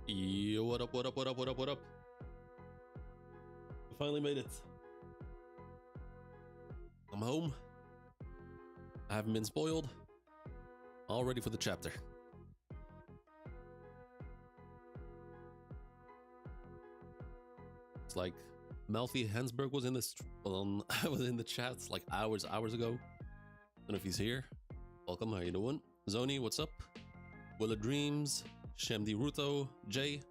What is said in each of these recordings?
Yo, what up, what up, what up, what up, what up? I finally made it. I'm home. I haven't been spoiled. All ready for the chapter. It's like Malfi Hensberg was in this was in the chat like hours ago. Don't know if he's here. Welcome, how you doing? Zoni, what's up? Willa Dreams, Shemdi Ruto, Jay,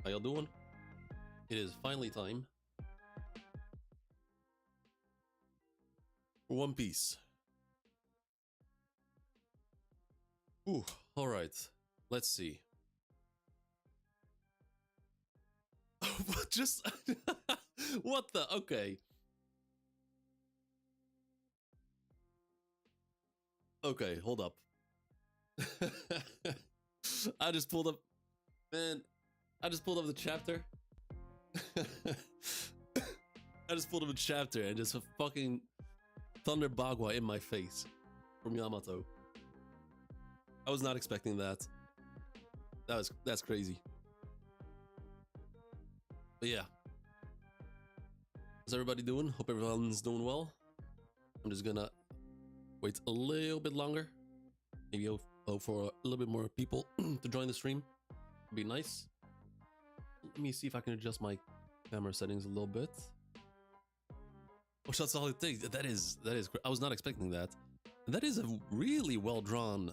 how y'all doing? It is finally time for One Piece. Ooh, alright. Let's see. Just... what the... Okay. Okay, hold up. I just pulled up... Man, I just pulled up the chapter. I just pulled up a chapter and just a fucking Thunder Bagua in my face from Yamato. I was not expecting that. That's crazy. But yeah. How's everybody doing? Hope everyone's doing well. I'm just gonna wait a little bit longer. Maybe hope for a little bit more people to join the stream. It'd be nice. Let me see if I can adjust my camera settings a little bit. Oh, that's all it takes. That is. I was not expecting that. That is a really well drawn,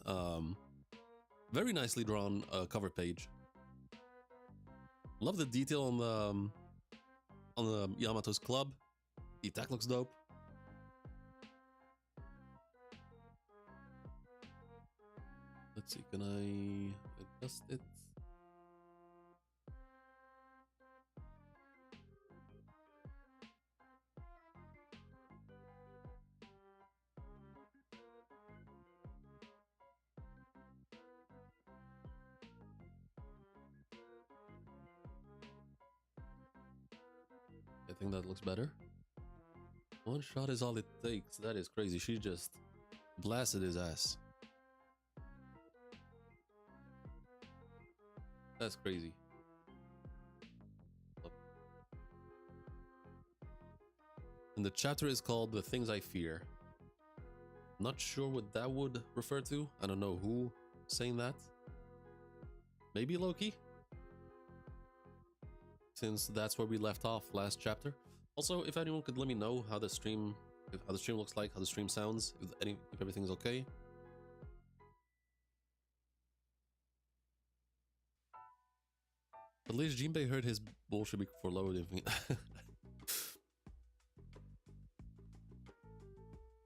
very nicely drawn cover page. Love the detail on the Yamato's club. The attack looks dope. Let's see, can I adjust it? I think that looks better. One shot is all it takes. That is crazy. She just blasted his ass. That's crazy. And the chapter is called The Things I Fear. Not sure what that would refer to. I don't know who saying that. Maybe Loki? Since that's where we left off last chapter. Also, if anyone could let me know how the stream looks like, how the stream sounds, if everything's okay. At least Jinbei heard his bullshit before loading.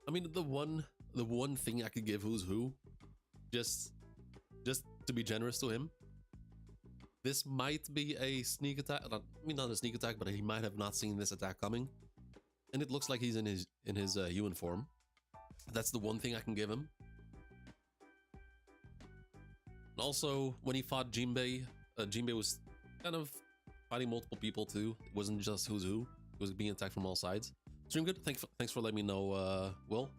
I mean, the one thing I could give Who's Who, just to be generous to him. This might be a sneak attack. I mean, not a sneak attack, but he might have not seen this attack coming. And it looks like he's in his uniform. That's the one thing I can give him. And also, when he fought Jinbei, Jinbei was kind of fighting multiple people too. It wasn't just Who's Who. It was being attacked from all sides. Stream good. Thanks for letting me know, Will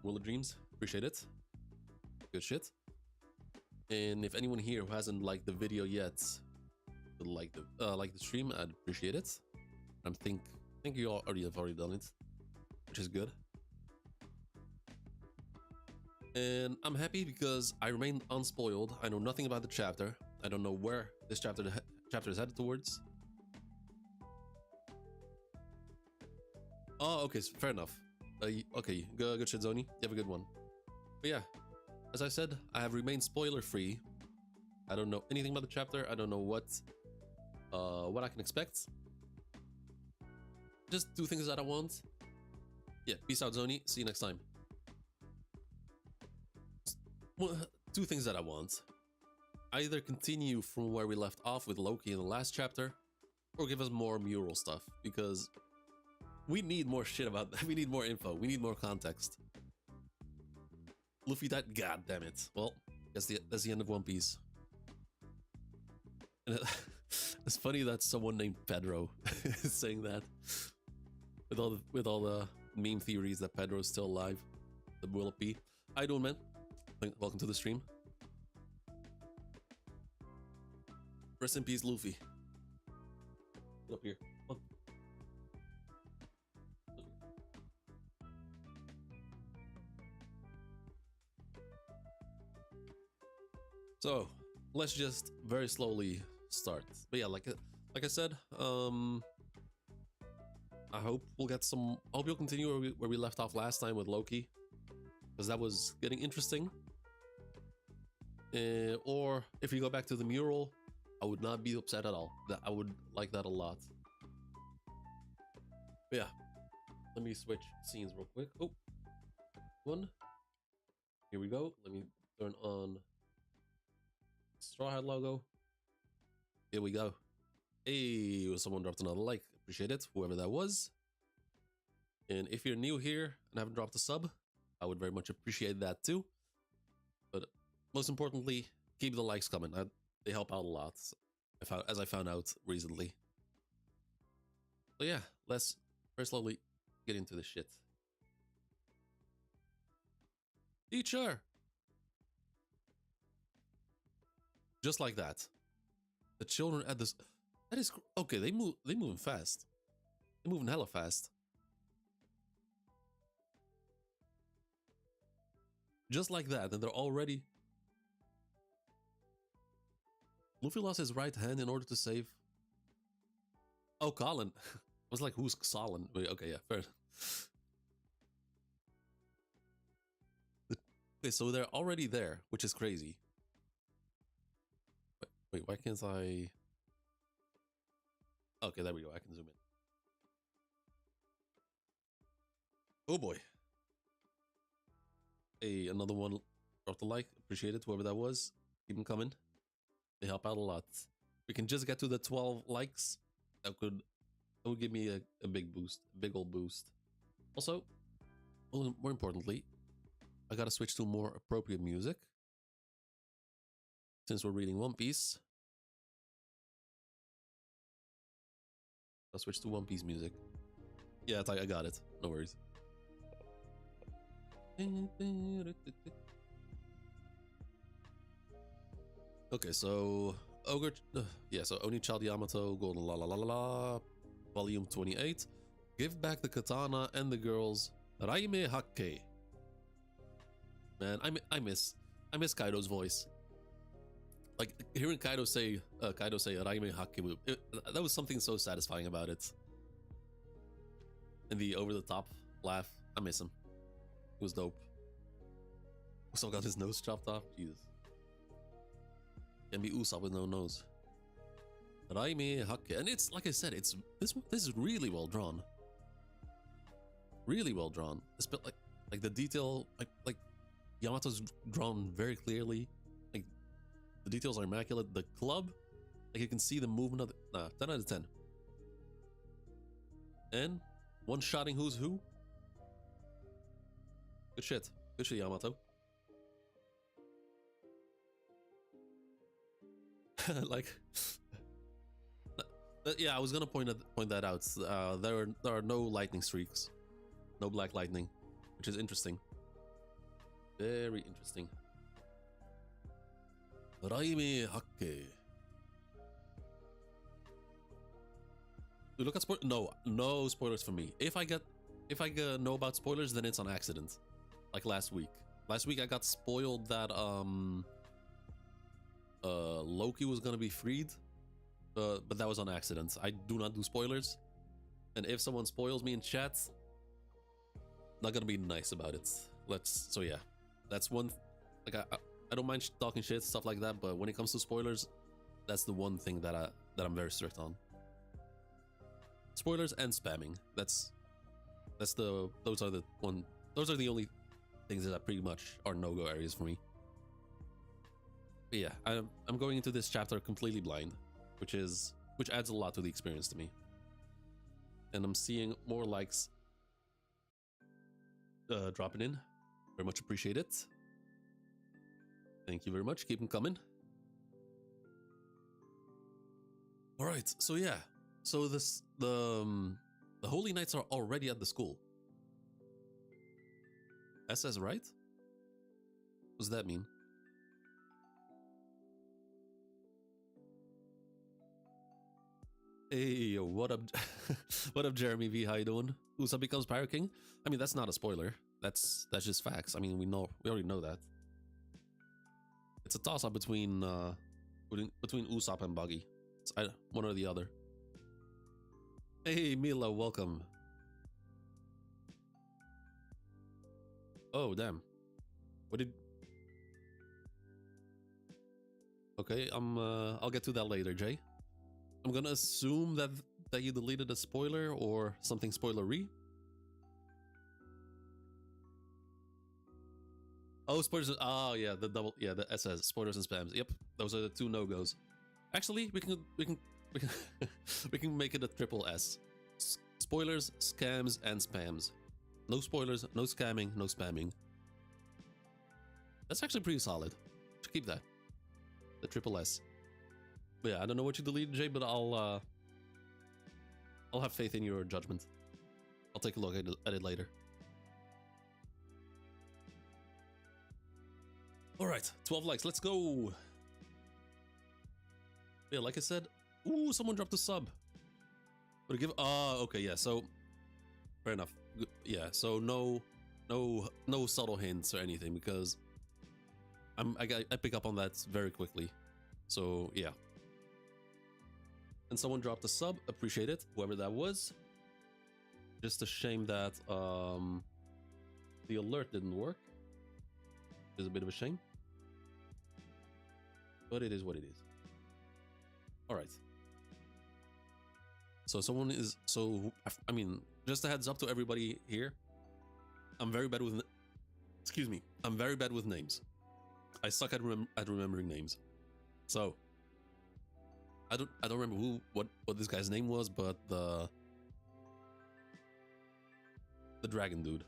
of Dreams. Appreciate it. Good shit. And if anyone here who hasn't liked the video yet would like the stream, I'd appreciate it. I think you already have done it, which is good. And I'm happy because I remain unspoiled. I know nothing about the chapter. I don't know where this chapter is headed towards. Oh, okay, so fair enough. Okay, good shit, Zoni. You have a good one. But yeah. As I said, I have remained spoiler-free. I don't know anything about the chapter. I don't know what I can expect. Just do things that I want. Yeah, peace out, Zoni. See you next time. Well, two things that I want. Either continue from where we left off with Loki in the last chapter, or give us more mural stuff, because we need more shit about that. We need more info. We need more context. Luffy died. God damn it. Well, that's the end of One Piece. And it's funny that someone named Pedro is saying that. With all the meme theories that Pedro's still alive. The will it be? How you doing, man? Welcome to the stream. Rest in peace, Luffy. Get up here. Come on. So let's just very slowly start. But yeah, like I said, I hope we'll get some. I hope you'll continue where we left off last time with Loki, because that was getting interesting. Or if you go back to the mural, I would not be upset at all. That I would like that a lot. But yeah, let me switch scenes real quick. Oh, one. Here we go. Let me turn on Straw Hat logo. Here we go. Hey, someone dropped another like. Appreciate it, whoever that was. And if you're new here and haven't dropped a sub, I would very much appreciate that too. But most importantly, keep the likes coming. They help out a lot, as I found out recently. So yeah, let's very slowly get into this shit. Teacher! Just like that. The children at this... That is... Okay, they moving fast. They're moving hella fast. Just like that, and they're already... Luffy lost his right hand in order to save... Oh, Colin. I was like, who's Colin? Wait, okay, yeah, fair. Okay, so they're already there, which is crazy. Wait, why can't I... Okay, there we go. I can zoom in. Oh boy. Hey, another one. Drop the like. Appreciate it, whoever that was. Keep them coming. They help out a lot. We can just get to the 12 likes. That would give me a big boost. A big old boost. Also, more importantly, I gotta switch to more appropriate music. Since we're reading One Piece. I'll switch to One Piece music. Yeah, I got it. No worries. Okay, so Ogre, yeah, so Oni Child Yamato, Golden La La La La La, Volume 28. Give back the katana and the girls. Raime Hakke. Man, I miss Kaido's voice. Like hearing Kaido say Raime Hakke, that was something so satisfying about it. And the over the top laugh, I miss him. It was dope. Usopp got his nose chopped off. Jesus. Can be Usopp with no nose. Raime Hakke, and it's like I said, it's this is really well drawn. Really well drawn. It's like the detail, like Yamato's drawn very clearly. Like the details are immaculate. The club, like you can see the movement of the 10 out of 10. And one-shotting who's who. Good shit. Good shit, Yamato. Like, yeah, I was gonna point that out. There are no lightning streaks, no black lightning, which is interesting. Very interesting. Raime Hakke. You look at no spoilers for me. If I know about spoilers, then it's on accident. Like last week. Last week I got spoiled that Loki was gonna be freed, but that was on accident. I do not do spoilers, and if someone spoils me in chat, not gonna be nice about it. So yeah, that's one. Like I don't mind talking shit, stuff like that, but when it comes to spoilers, that's the one thing that I'm very strict on. Spoilers and spamming. Those are the only things that pretty much are no-go areas for me. But yeah, I'm going into this chapter completely blind, which adds a lot to the experience to me. And I'm seeing more likes dropping in. Very much appreciate it. Thank you very much. Keep them coming. All right. So yeah. So the Holy Knights are already at the school. SS, right? What does that mean? Hey, what up? What up, Jeremy V? How you doing? Usopp becomes Pirate King. I mean, that's not a spoiler. That's just facts. I mean, we already know that. It's a toss-up between Usopp and Buggy. It's one or the other. Hey, Mila, welcome. Oh, damn. What did? Okay, I'll get to that later, Jay. I'm gonna assume that you deleted a spoiler or something spoilery. Oh, spoilers. Oh, yeah, the SS spoilers and spams. Yep, those are the two no-goes. Actually, we can we can make it a triple S. Spoilers, scams, and spams. No spoilers, no scamming, no spamming. That's actually pretty solid. Should keep that. The triple S. But yeah, I don't know what you deleted, Jay, but I'll have faith in your judgment. I'll take a look at it later. Alright, 12 likes, let's go! Yeah, like I said, ooh, someone dropped a sub. But give okay, yeah, so fair enough. Yeah, so no subtle hints or anything because I pick up on that very quickly. So yeah. And someone dropped a sub, appreciate it, whoever that was. Just a shame that the alert didn't work. It's a bit of a shame. But it is what it is. Alright. So someone is... So, I mean, just a heads up to everybody here. I'm very bad with... Excuse me. I'm very bad with names. I suck at remembering names. So... I don't remember what this guy's name was, but the dragon dude.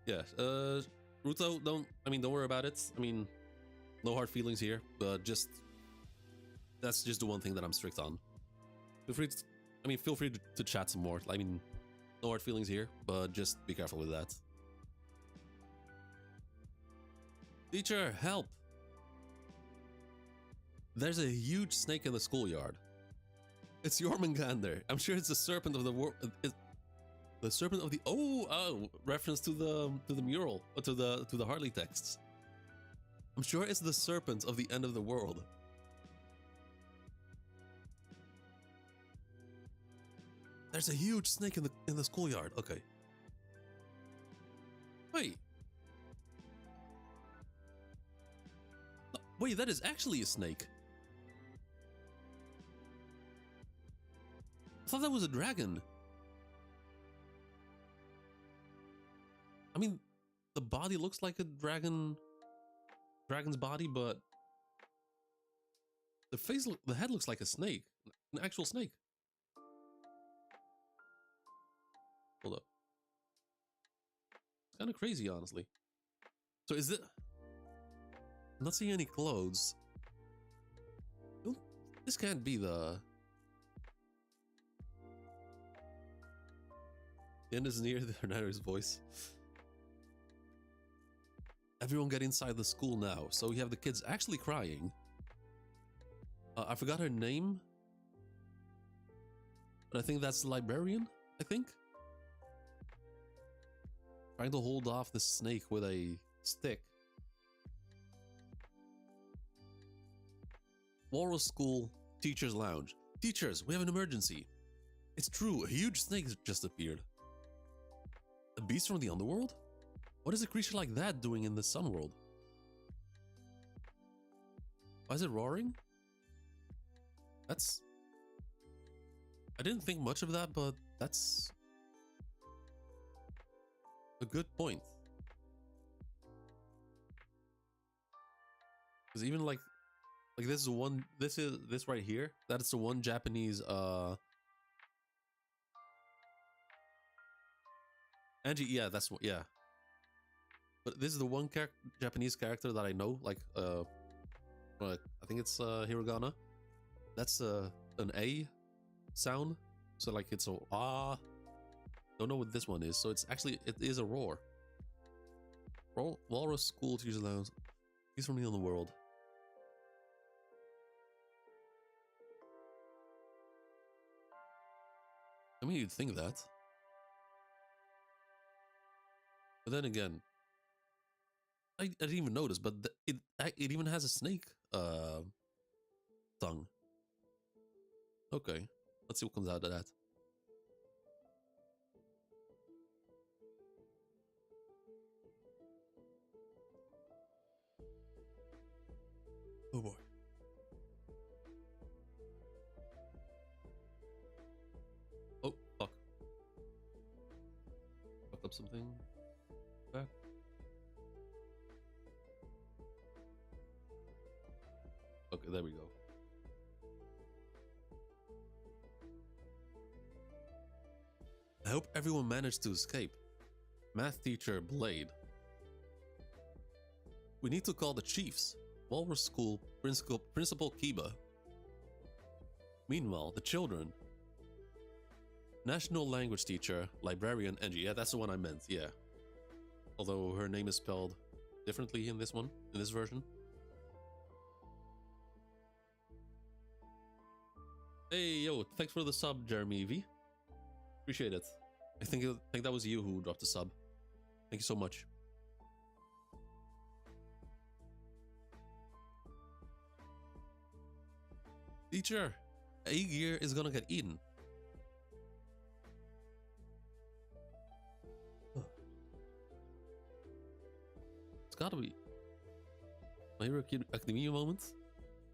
Yeah, Ruto, don't worry about it. I mean, no hard feelings here, but that's just the one thing that I'm strict on. Feel free to chat some more. I mean, no hard feelings here, but just be careful with that. Teacher, help! There's a huge snake in the schoolyard. It's Jormungandr. I'm sure it's the serpent of the world. The serpent of the reference to the mural or to the Harley texts. I'm sure it's the serpent of the end of the world. There's a huge snake in the schoolyard. Okay. Wait. Wait, that is actually a snake. I thought that was a dragon. I mean, the body looks like a dragon's body, but the head looks like a snake, an actual snake. Hold up. It's kind of crazy, honestly. So is it... I'm not seeing any clothes. This can't be the... The end is near, the narrator's voice. Everyone get inside the school now. So we have the kids actually crying. I forgot her name. But I think that's the librarian, I think. Trying to hold off the snake with a stick. Walrus School, Teacher's Lounge. Teachers, we have an emergency. It's true, a huge snake just appeared. A beast from the underworld? What is a creature like that doing in the sun world? Why is it roaring? That's... I didn't think much of that, but that's... a good point. Because even like this is the one, this right here, that's the one Japanese Angie, yeah, that's what, yeah. But this is the one Japanese character that I know, like I think it's hiragana. That's an A sound, so like it's a ah. Don't know what this one is, so it's actually, it is a roar. Walrus School Teacher's Lounge. He's from the underworld. I mean, you'd think that. But then again, I didn't even notice, but it even has a snake tongue. Okay, let's see what comes out of that. Oh boy. Oh, fuck. Fucked up something. Back. Okay, there we go. I hope everyone managed to escape. Math teacher Blade. We need to call the chiefs. Walrus School Principal Kiba. Meanwhile, the children. National language teacher, librarian Angie. Yeah, that's the one I meant, yeah. Although her name is spelled differently in this one, in this version. Hey, yo, thanks for the sub, Jeremy V. Appreciate it. I think that was you who dropped the sub. Thank you so much. Teacher, A-Gear is gonna get eaten. It's gotta be My Hero Academia moment.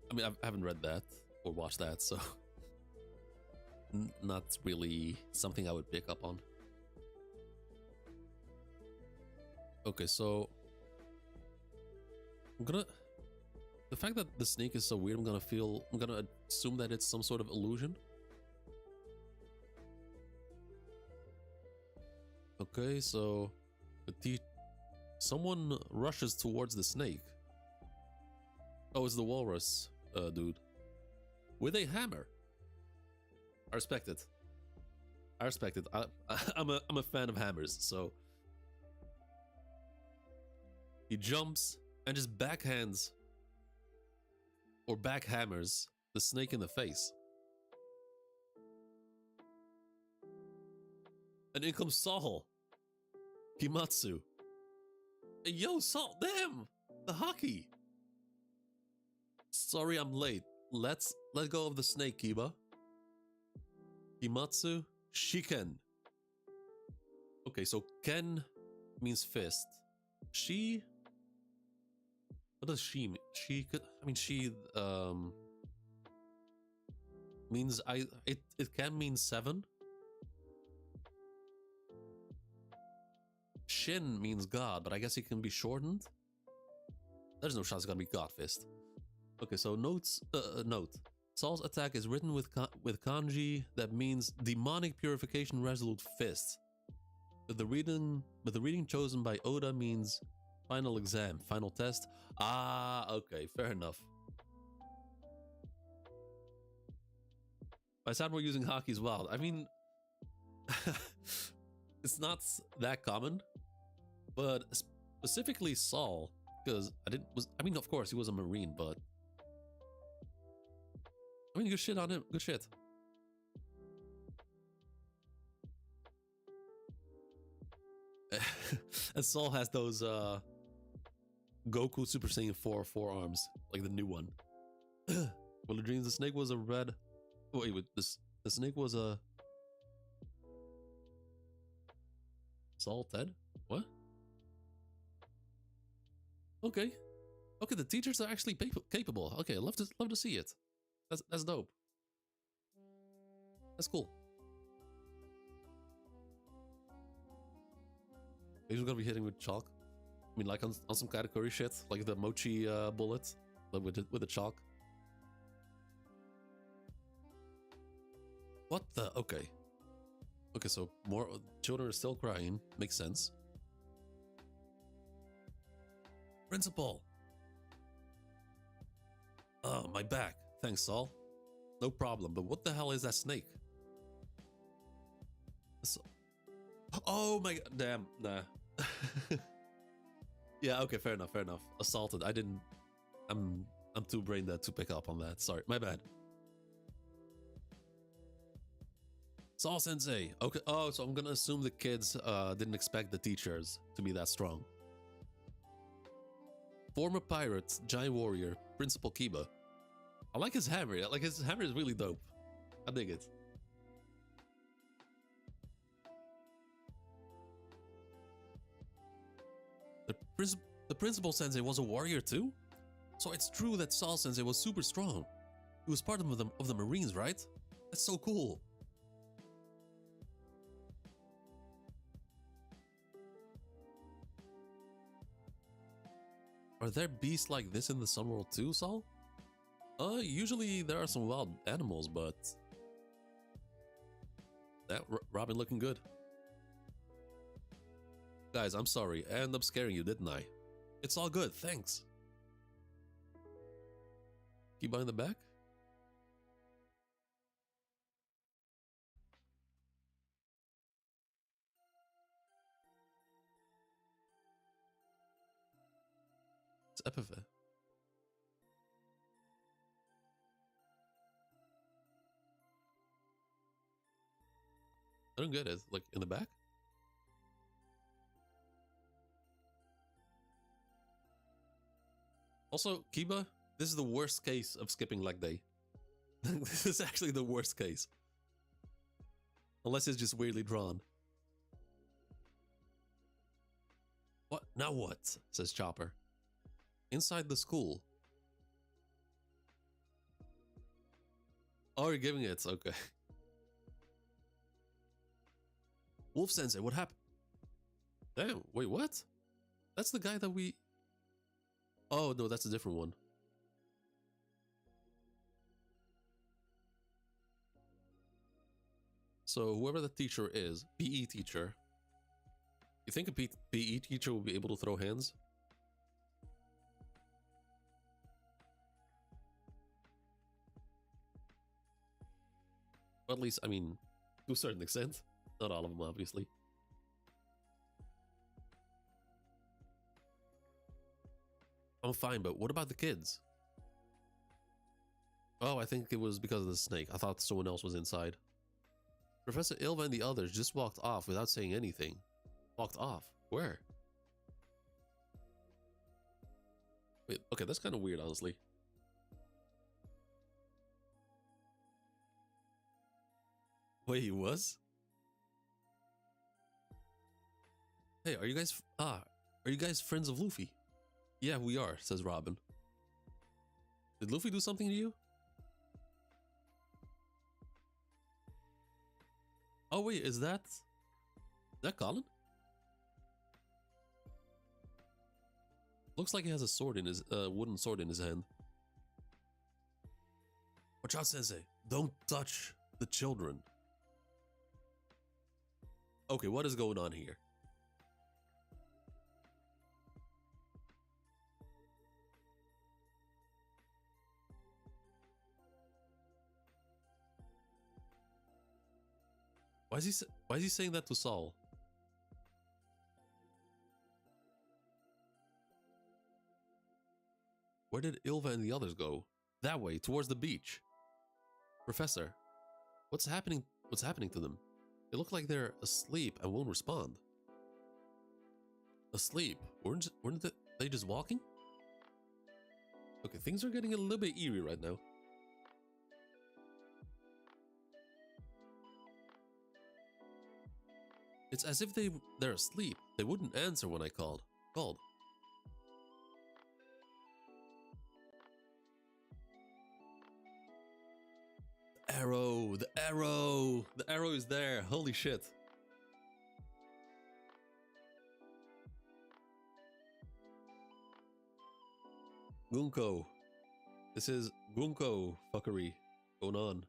I mean, I haven't read that or watched that, so not really something I would pick up on. Okay, so the fact that the snake is so weird, I'm gonna assume that it's some sort of illusion. Okay, so someone rushes towards the snake. Oh, it's the walrus dude with a hammer. I respect it. I respect it. I'm a fan of hammers, so he jumps and just backhands or backhammers the snake in the face. And in comes Saul. Kimatsu. Hey, yo, Saul, damn! The hockey! Sorry I'm late. Let go of the snake, Kiba. Kimatsu, Shiken. Okay, so Ken means fist. She... What does she mean? She could... I mean, she... means... It can mean 7. Shin means God, but I guess it can be shortened. There's no chance it's gonna be God Fist. Okay, so note. Saul's attack is written with kanji that means demonic purification resolute fist. But the reading chosen by Oda means final exam, final test. Ah, okay, fair enough. By sound we're using hockey as well. I mean, it's not that common, but specifically Saul, because I mean, of course he was a Marine, but I mean, good shit on him. Good shit. And Saul has those Goku Super Saiyan 4 forearms, like the new one. Well, the dreams the snake was a red. Wait, the snake was a Saul Ted? What? Okay. Okay, the teachers are actually capable. Okay, love to see it. That's dope. That's cool. Maybe we're gonna be hitting with chalk. I mean, like on some category shit, like the mochi bullet, but with the chalk. What the? Okay. Okay, so more children are still crying. Makes sense. Principal. Oh, my back. Thanks, Saul. No problem, but what the hell is that snake? Oh my god, damn, nah. Yeah, okay, fair enough, fair enough. Assaulted. I didn't. I'm too brain dead to pick up on that. Sorry, my bad. Saul Sensei. Okay. Oh, so I'm gonna assume the kids didn't expect the teachers to be that strong. Former pirate, giant warrior, Principal Kiba. I like his hammer. Like his hammer is really dope. I dig it. The Principal Sensei was a warrior too? So it's true that Saul Sensei was super strong. He was part of the Marines, right? That's so cool. Are there beasts like this in the Sun World too, Saul? Usually there are some wild animals, but... That Robin looking good. Guys, I'm sorry. I ended up scaring you, didn't I? It's all good, thanks. Keep behind the back? It's epithet. I don't get it. Like, in the back? Also, Kiba, this is the worst case of skipping leg day. This is actually the worst case. Unless it's just weirdly drawn. What? Now what? Says Chopper. Inside the school. Oh, you're giving it. Okay. Wolf Sensei, what happened? Damn, wait, what? That's the guy that we... Oh, no, that's a different one. So, whoever the teacher is, PE teacher. You think a PE teacher will be able to throw hands? Or at least, I mean, to a certain extent. Not all of them, obviously. I'm fine, but what about the kids? Oh, I think it was because of the snake. I thought someone else was inside. Professor Ilva and the others just walked off without saying anything. Walked off? Where? Wait, okay, that's kind of weird, honestly. Wait, he was? Hey, are you guys friends of Luffy? Yeah, we are, says Robin. Did Luffy do something to you? Oh wait, is that Colin? Looks like he has a sword in his wooden sword in his hand. Watch out, Sensei. Don't touch the children. Okay, what is going on here? Why is he saying that to Saul? Where did Ilva and the others go? That way, towards the beach. Professor, what's happening to them? They look like they're asleep and won't respond. Asleep? Weren't they just walking? Okay, things are getting a little bit eerie right now. It's as if they're asleep. They wouldn't answer when I called. Arrow, the arrow is there. Holy shit. Gunko. This is Gunko fuckery going on.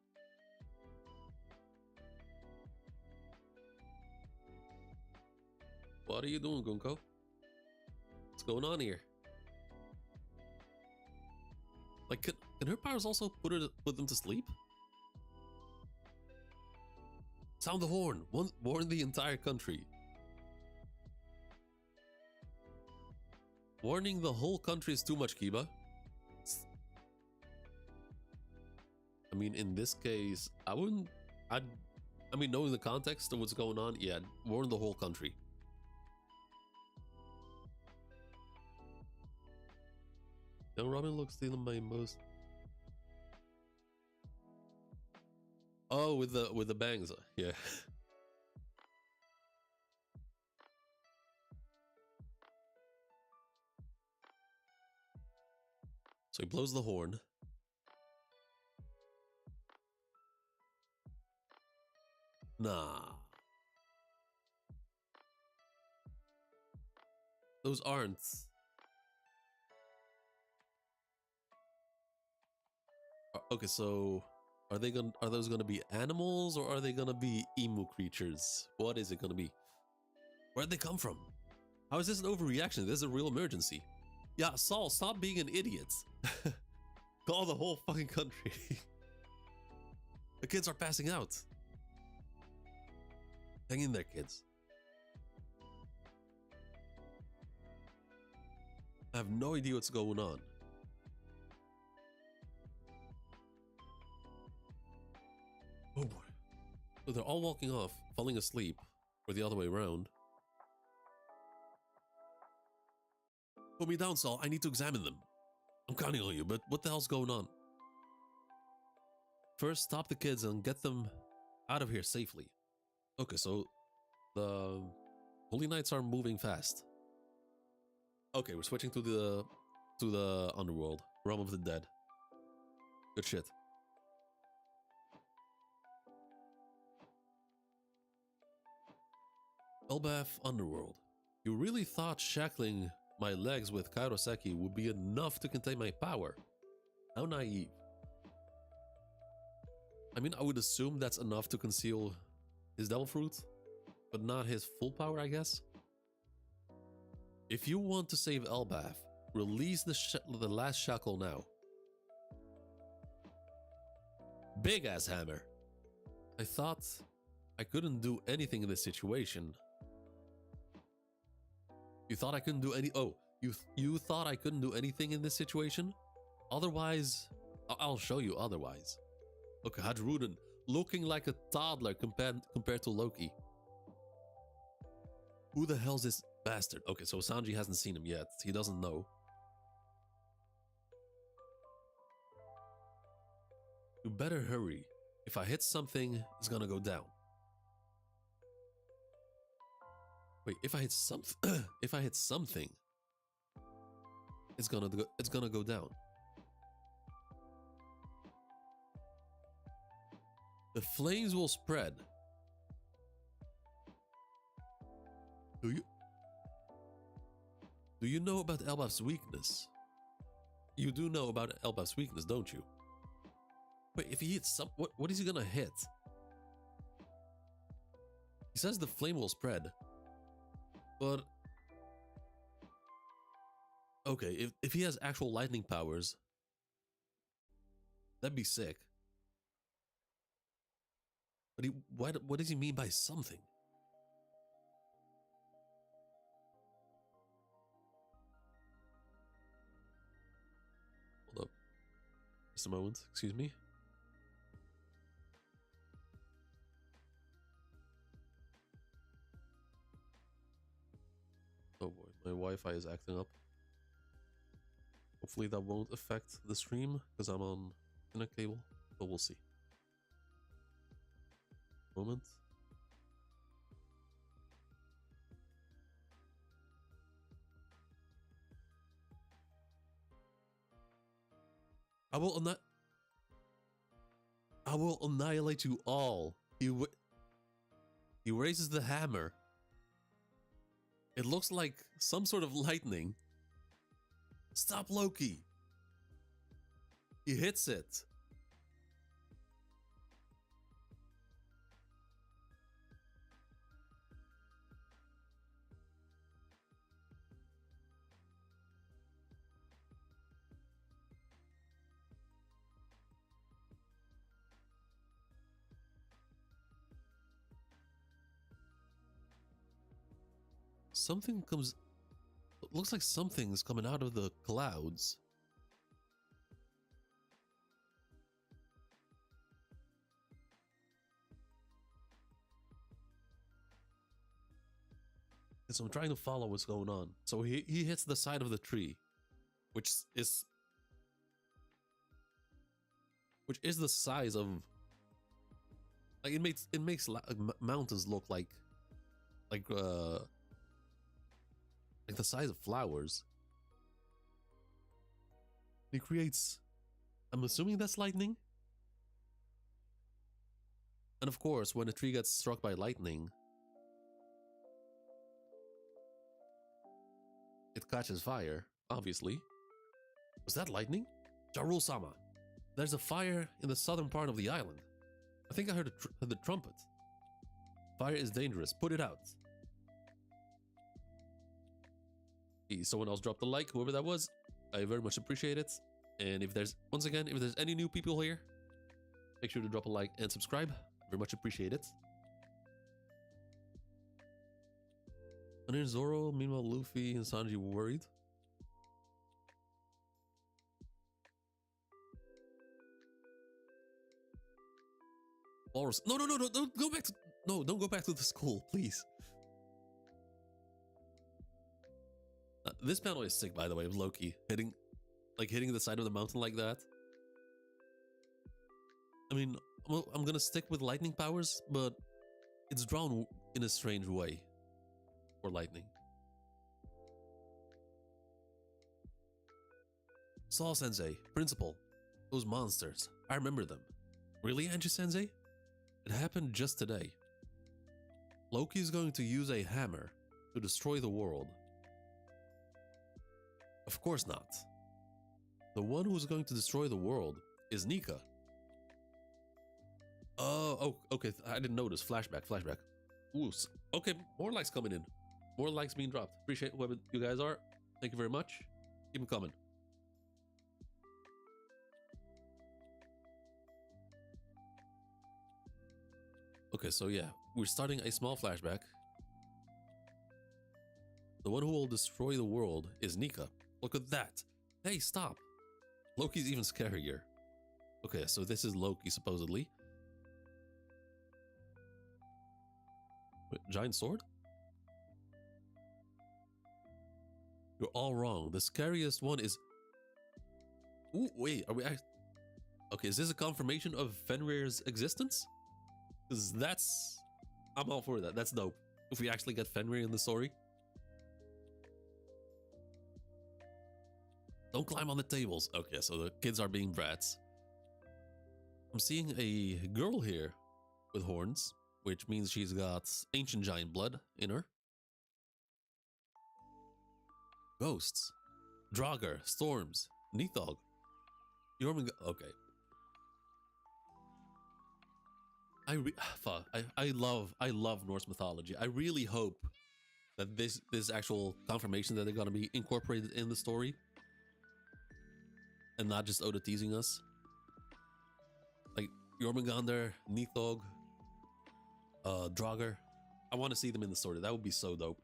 What are you doing, Gunko? What's going on here? Like, can her powers also put them to sleep? Sound the horn. Warn the entire country. Warning the whole country is too much, Kiba. I mean, in this case, I wouldn't... I mean, knowing the context of what's going on, yeah, warn the whole country. Young Robin looks stealing my most... Oh, with the bangs, yeah. So he blows the horn. Nah. Those aren't. Okay, so are those gonna be animals or are they gonna be emu creatures? What is it gonna be? Where'd they come from? How is this an overreaction? This is a real emergency. Yeah, Saul, stop being an idiot. Call the whole fucking country. The kids are passing out. Hang in there, kids. I have no idea what's going on. Oh boy. So they're all walking off, falling asleep, or the other way around. Put me down, Saul. I need to examine them. I'm counting on you, but what the hell's going on? First, stop the kids and get them out of here safely. Okay, so the Holy Knights are moving fast. Okay, we're switching to the underworld, realm of the dead. Good shit. Elbaf underworld. You really thought shackling my legs with Kairoseki would be enough to contain my power? How naive. I mean, I would assume that's enough to conceal his devil fruit, but not his full power, I guess. If you want to save Elbaf, release the last shackle now. Big ass hammer. I thought I couldn't do anything in this situation. You thought I couldn't do any... Oh, you thought I couldn't do anything in this situation? Otherwise, I'll show you otherwise. Okay, Hadruden, looking like a toddler compared to Loki. Who the hell's this bastard? Okay, so Sanji hasn't seen him yet. He doesn't know. You better hurry. If I hit something, it's gonna go down. Wait, if I hit something, if I hit something, it's gonna go down. The flames will spread. Do you know about Elbaf's weakness? You do know about Elbaf's weakness, don't you? Wait, if he hits what is he gonna hit? He says the flame will spread. But okay, if he has actual lightning powers, that'd be sick. But what does he mean by something? Hold up. Just a moment, excuse me. Oh boy, my Wi-Fi is acting up. Hopefully that won't affect the stream, because I'm on internet cable, but we'll see. Moment. I will annihilate you all. He raises the hammer. It looks like some sort of lightning. Stop, Loki. He hits it. Something comes... looks like something's coming out of the clouds. So I'm trying to follow what's going on. So he hits the side of the tree, which is the size of, like, it makes mountains look like the size of flowers. He creates, I'm assuming that's lightning. And of course, when a tree gets struck by lightning, it catches fire, obviously. Was that lightning? Jarul-sama, there's a fire in the southern part of the island. I think I heard the trumpet. Fire is dangerous. Put it out. Someone else dropped a like, whoever that was. I very much appreciate it. And if there's, once again, if there's any new people here, make sure to drop a like and subscribe. Very much appreciate it. And then Zoro, meanwhile Luffy and Sanji were worried. Walrus. No, don't go back to, no, don't go back to the school, please. This panel is sick, by the way, of Loki hitting the side of the mountain like that. I mean, I'm gonna stick with lightning powers, but it's drawn in a strange way for lightning. Saw Sensei, Principal, those monsters, I remember them. Really, Angie Sensei? It happened just today. Loki is going to use a hammer to destroy the world. Of course not. The one who's going to destroy the world is Nika. Oh, okay. I didn't notice. Flashback. Ooh, okay, more likes coming in. More likes being dropped. Appreciate whoever you guys are. Thank you very much. Keep them coming. Okay, so yeah, we're starting a small flashback. The one who will destroy the world is Nika. Look at that. Hey, stop. Loki's even scarier. Okay, so this is Loki, supposedly. Wait, giant sword? You're all wrong. The scariest one is... Ooh, wait, are we... Okay, is this a confirmation of Fenrir's existence? Because that's... I'm all for that. That's dope. If we actually get Fenrir in the story. Don't climb on the tables. Okay, so the kids are being brats. I'm seeing a girl here with horns, which means she's got ancient giant blood in her. Ghosts. Draugr, storms, Nithog. Okay. I love Norse mythology. I really hope that this actual confirmation that they're gonna be incorporated in the story, and not just Oda teasing us. Like Jormungandr, Nithog, Draugr. I want to see them in the story. That would be so dope.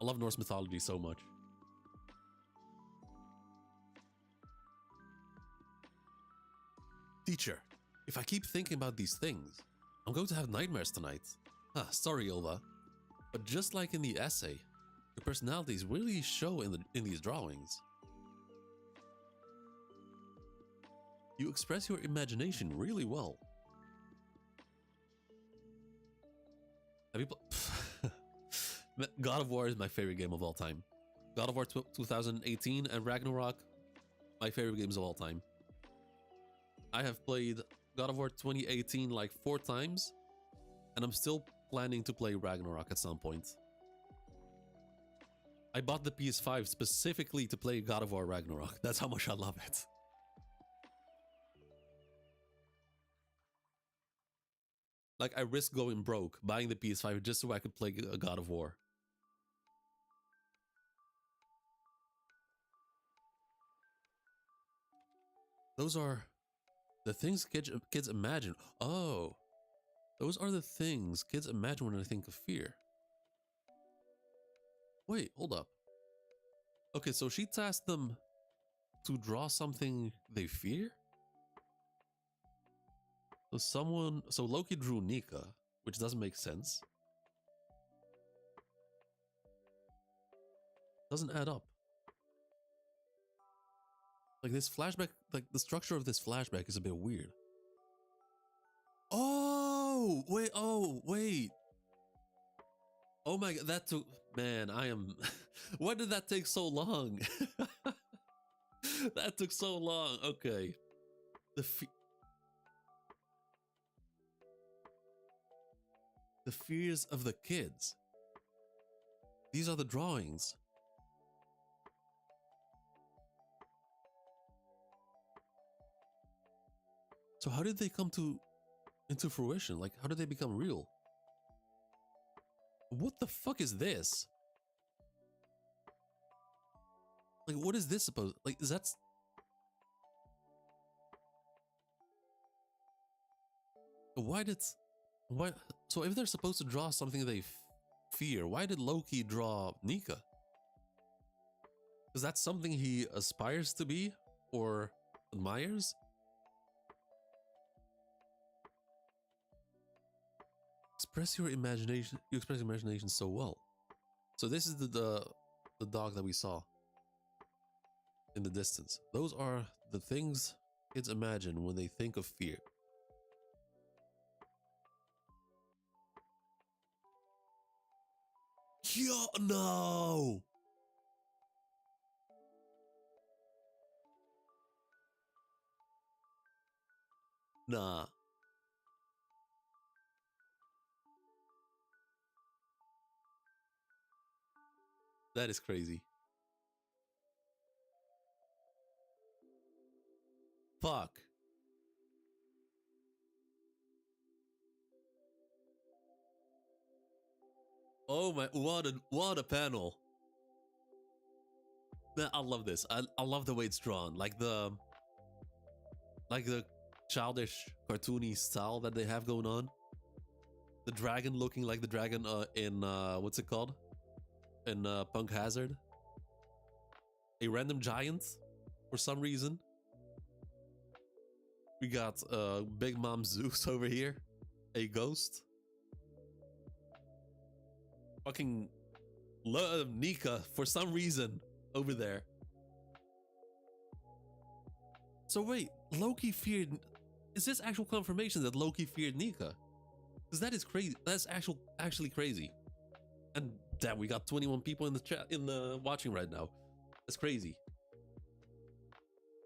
I love Norse mythology so much. Teacher, if I keep thinking about these things, I'm going to have nightmares tonight. Sorry, Ilva. But just like in the essay, your personalities really show in these drawings. You express your imagination really well. Have you God of War is my favorite game of all time. God of War 2018 and Ragnarok, my favorite games of all time. I have played God of War 2018 like 4 times, and I'm still planning to play Ragnarok at some point. I bought the PS5 specifically to play God of War Ragnarok. That's how much I love it. Like, I risked going broke, buying the PS5 just so I could play God of War. Those are the things kids imagine. Oh, those are the things kids imagine when they think of fear. Wait, hold up. Okay, so she tasked them to draw something they fear? So Loki drew Nika, which doesn't make sense. Doesn't add up. Like this flashback, like the structure of this flashback is a bit weird. Oh, wait, Oh my god, that took, man, I am, why did that take so long? That took so long, okay. The fears of the kids. These are the drawings. So how did they come into fruition? Like, how did they become real? What the fuck is this? Like, what is this supposed? Like, is that? Why? So if they're supposed to draw something they fear, why did Loki draw Nika? Is that something he aspires to be or admires? Express your imagination. You express your imagination so well. So this is the dog that we saw in the distance. Those are the things kids imagine when they think of fear. Yo, no! Nah. That is crazy. Fuck. Oh my, what a panel. Man, I love this. I love the way it's drawn. Like the childish cartoony style that they have going on. The dragon looking like the dragon in what's it called? In Punk Hazard. A random giant for some reason. We got Big Mom Zeus over here. A ghost. Fucking Nika for some reason over there. So wait, Loki feared... Is this actual confirmation that Loki feared Nika? Because that is crazy. That's actually crazy. And damn, we got 21 people in the chat, watching right now. That's crazy.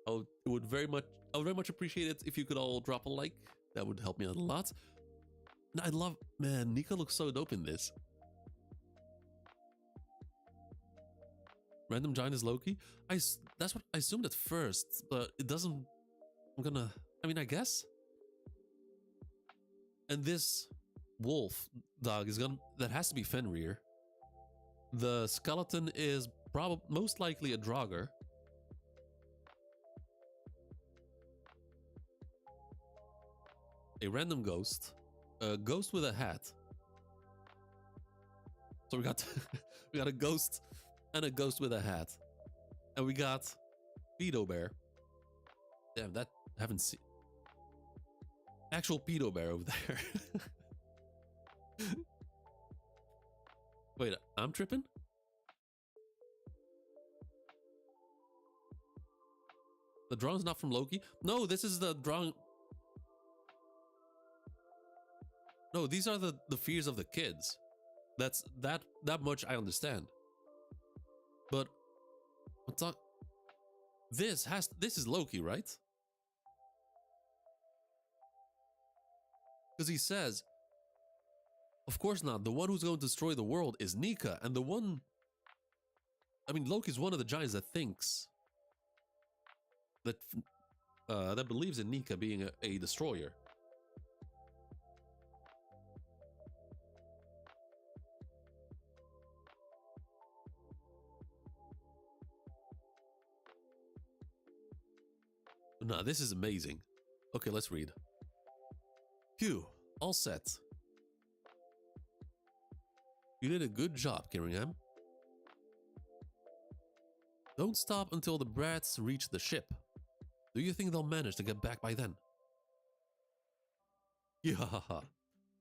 I would very much appreciate it if you could all drop a like. That would help me out a lot. I love, man, Nika looks so dope in this. Random giant is Loki. That's what I assumed at first, but it doesn't. I mean, I guess. And this wolf dog is that has to be Fenrir. The skeleton is most likely a Draugr. A random ghost. A ghost with a hat. So we got we got a ghost and a ghost with a hat. And we got Pedo Bear. Damn, that haven't seen. Actual Pedo Bear over there. Wait, I'm tripping? The drawing's not from Loki? No, this is the drawing. No, these are the fears of the kids. That's that much I understand. But this is Loki, right? Because he says, of course not. The one who's going to destroy the world is Nika, and the one... I mean, Loki's one of the giants that thinks... that believes in Nika being a destroyer. Nah, this is amazing. Okay, let's read. Phew, all set. You did a good job, Kiringham. Don't stop until the brats reach the ship. Do you think they'll manage to get back by then? Yeah,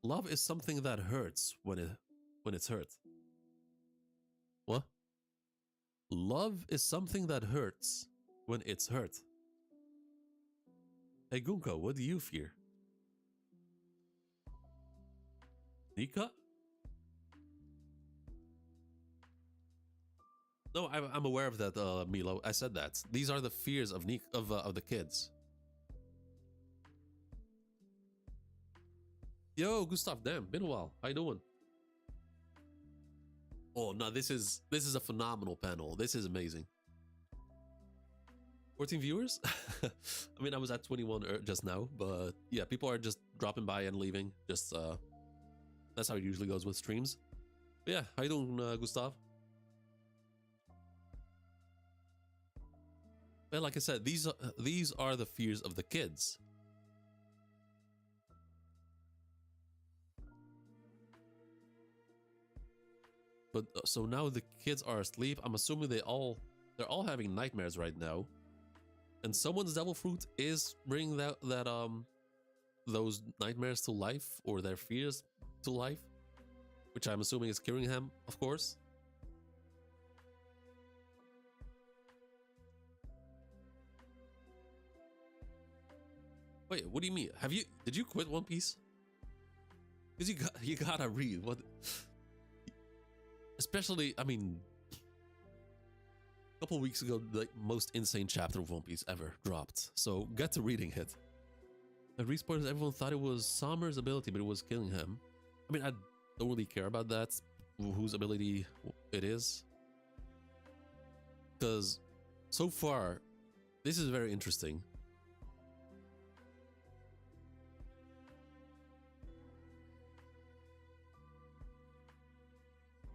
love is something that hurts when it's hurt. What? Love is something that hurts when it's hurt. Hey Gunko, what do you fear? Nika? No, I'm aware of that, Milo. I said that. These are the fears of the kids. Yo, Gustav, damn, been a while. How you doing? Oh no, this is a phenomenal panel. This is amazing. 14 viewers? I mean, I was at 21 just now, but yeah, people are just dropping by and leaving. Just that's how it usually goes with streams. But yeah, how you doing, Gustav? Well, like I said, these are the fears of the kids. But so now the kids are asleep. I'm assuming they're all having nightmares right now, and someone's devil fruit is bringing those nightmares to life, or their fears to life, which I'm assuming is killing him, of course. Wait, what do you mean? Did you quit One Piece? Because you gotta read what. Especially, I mean, a couple weeks ago, the most insane chapter of One Piece ever dropped. So get to reading it. At respawners, everyone thought it was Summer's ability, but it was killing him. I mean, I don't really care about that, whose ability it is. Because so far, this is very interesting.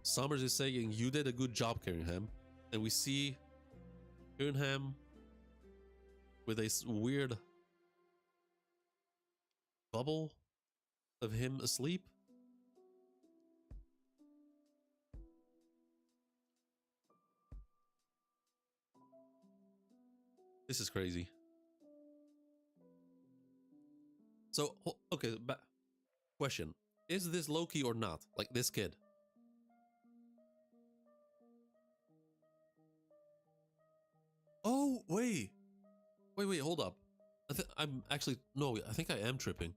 Summers is saying you did a good job carrying him, and we see him with a weird bubble of him asleep. This is crazy. So, okay, question. Is this Loki or not? Like this kid? Oh, wait, hold up. I'm actually, no, I think I am tripping.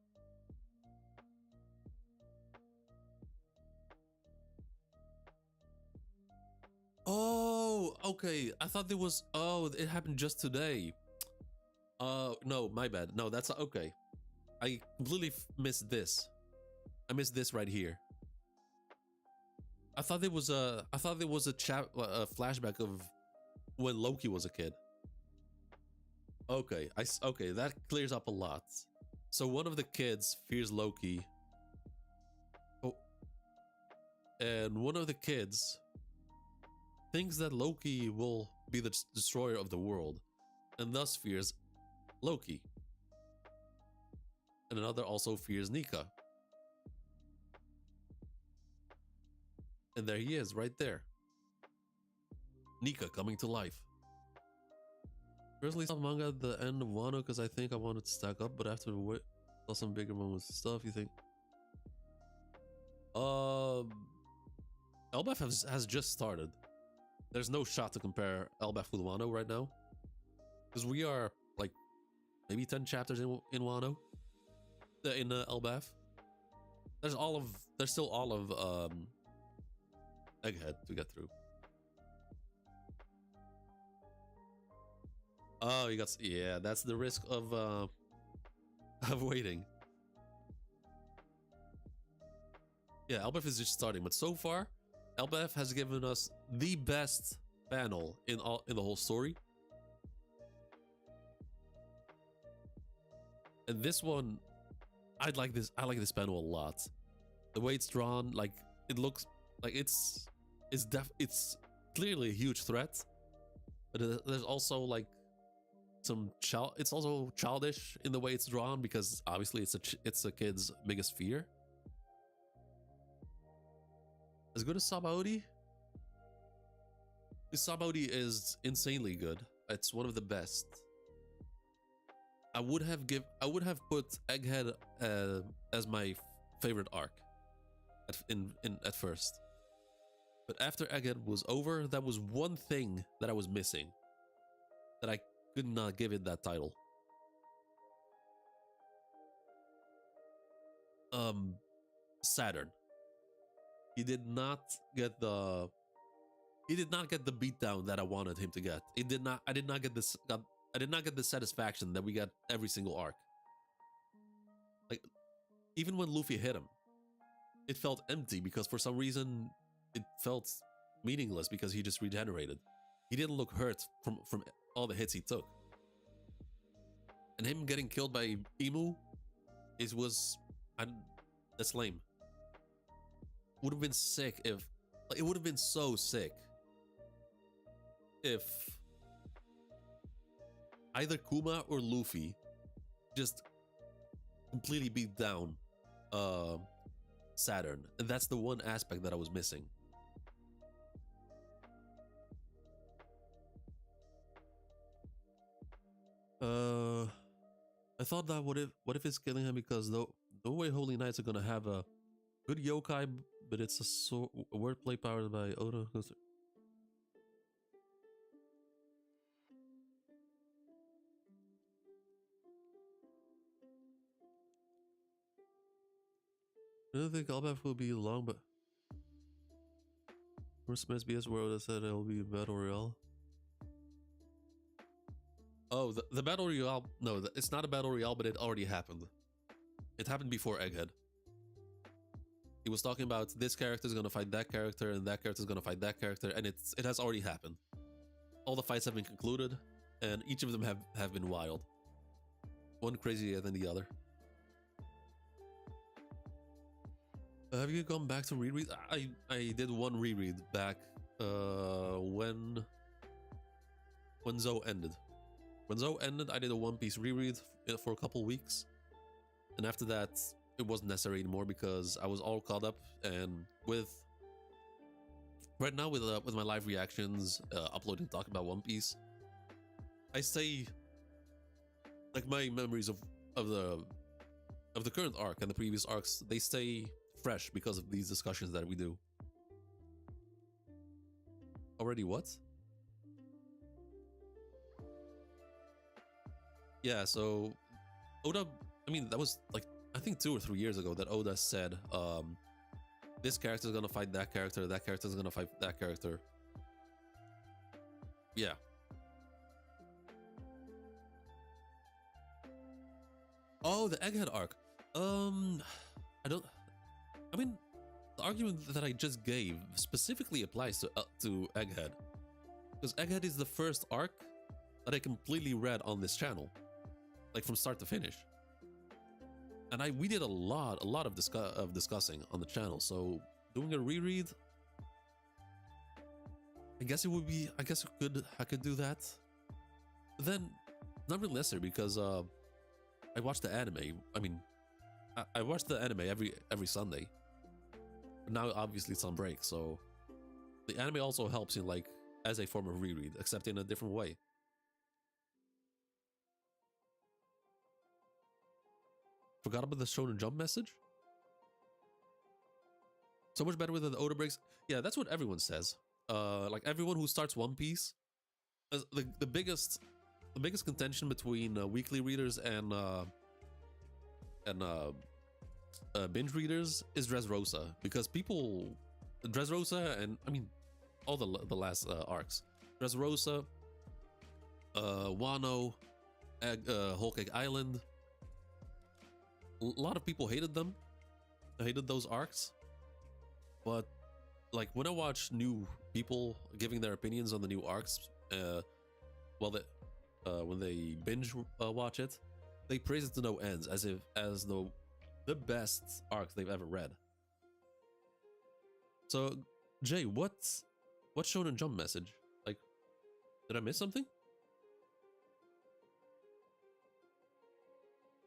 Oh, okay. I thought there was, oh, it happened just today. No, my bad. No, that's okay. I completely missed this. I missed this right here. I thought there was a flashback of when Loki was a kid. Okay, okay, that clears up a lot. So one of the kids fears Loki. Oh, and one of the kids thinks that Loki will be the destroyer of the world, and thus fears Loki. And another also fears Nika. And there he is, right there. Nika coming to life. Personally, stopped manga at the end of Wano because I think I wanted to stack up, but after the saw some bigger moments and stuff. You think? elbaf has just started. There's no shot to compare elbaf with Wano right now, because we are like maybe 10 chapters in Wano. In elbaf, there's still all of Egghead to get through. Oh, you got, yeah, that's the risk of waiting. Yeah, elbaf is just starting, but so far, elbaf has given us the best panel in the whole story. And this one, I like this panel a lot. The way it's drawn, like it looks like it's clearly a huge threat, but there's also like it's also childish in the way it's drawn, because obviously it's a kid's biggest fear. As good as Sabaody? His Sabaody is insanely good. It's one of the best. I would have put Egghead as my favorite arc at first. But after Egghead was over, that was one thing that I was missing. That I could not give it that title. Saturn. He did not get the beatdown that I wanted him to get. I did not get the satisfaction that we got every single arc. Like, even when Luffy hit him, it felt empty because for some reason it felt meaningless because he just regenerated. He didn't look hurt from all the hits he took. And him getting killed by Emu, that's lame. Would have been sick if, like, it would have been so sick if either Kuma or Luffy just completely beat down Saturn, and that's the one aspect that I was missing. I thought that what if it's killing him because no way Holy Knights are gonna have a good yokai, but it's a wordplay powered by Oda. I don't think elbaf will be long, but first BS where Oda said it will be a battle royale. Oh, the battle royale. No, it's not a battle royale, but it already happened. It happened before Egghead. He was talking about this character is gonna fight that character, and that character is gonna fight that character, and it has already happened. All the fights have been concluded, and each of them have been wild. One crazier than the other. Have you gone back to reread? I did one reread back when Zou ended. When Zou ended, I did a One Piece reread for a couple weeks, and after that, it wasn't necessary anymore because I was all caught up. And right now with my live reactions, uploading, talking about One Piece, I stay like my memories of the current arc and the previous arcs. They stay fresh because of these discussions that we do. Already what? Yeah, so Oda, I mean, that was like, I think 2 or 3 years ago that Oda said, this character is gonna fight that character is gonna fight that character. Yeah. Oh, the Egghead arc. I mean, the argument that I just gave specifically applies to Egghead, because Egghead is the first arc that I completely read on this channel, like from start to finish. And we did a lot of discussing on the channel. So doing a reread, I guess it would be. I guess I could do that. But then, not really necessary because I watch the anime. I mean, I watch the anime every Sunday. But now obviously it's on break, so the anime also helps in like as a form of reread, except in a different way. Forgot about the Shonen Jump message? So much better with the Oda breaks. Yeah, that's what everyone says. Like everyone who starts One Piece, the biggest contention between weekly readers and binge readers is Dressrosa, because people Dressrosa and I mean all the last arcs, Dressrosa, Wano, Whole Cake Island. A lot of people hated them. I hated those arcs. But like when I watch new people giving their opinions on the new arcs, when they binge watch it, they praise it to no ends, as though the best arcs they've ever read. So, Jay, what's Shonen Jump message? Like, did I miss something?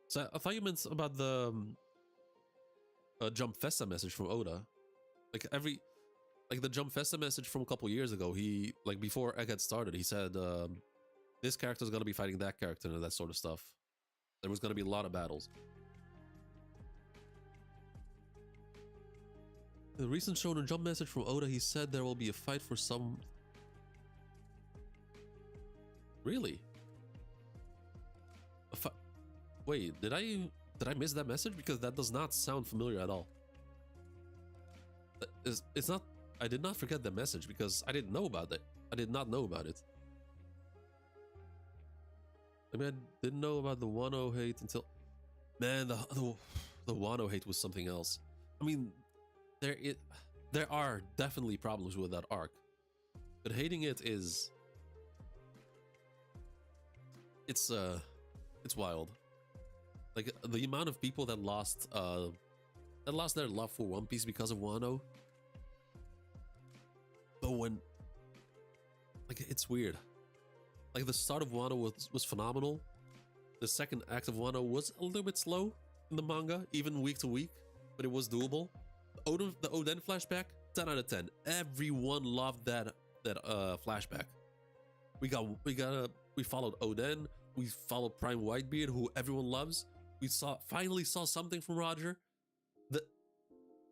So I thought you meant about the Jump Festa message from Oda. Like like the Jump Festa message from a couple years ago, he, like, before Egg had started, he said, this character's gonna be fighting that character and that sort of stuff. There was gonna be a lot of battles. The recent Shonen Jump message from Oda, he said there will be a fight for some... Really? Wait, did I miss that message? Because that does not sound familiar at all. It's not... I did not forget the message because I didn't know about it. I did not know about it. I mean, I didn't know about the Wano hate until... Man, the Wano hate was something else. I mean, there are definitely problems with that arc. But hating it is... It's wild. Like, the amount of people that lost their love for One Piece because of Wano. But when... Like, it's weird. Like, the start of Wano was phenomenal. The second act of Wano was a little bit slow in the manga, even week to week, but it was doable. The Oden flashback, 10 out of 10. Everyone loved that flashback. We followed Oden. We followed Prime Whitebeard, who everyone loves. We finally saw something from Roger.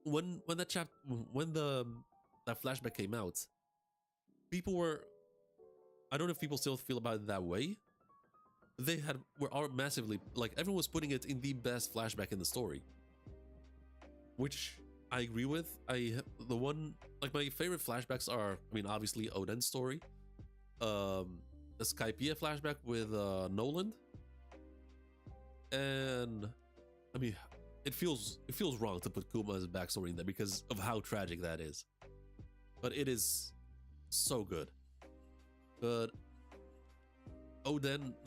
When that flashback came out, people were... I don't know if people still feel about it that way. They were all massively... Like, everyone was putting it in the best flashback in the story. Which I agree with. My favorite flashbacks are, I mean, obviously Oden's story. The Skypiea flashback with Noland. And, I mean, it feels wrong to put Kuma's backstory in there because of how tragic that is. But it is so good. But the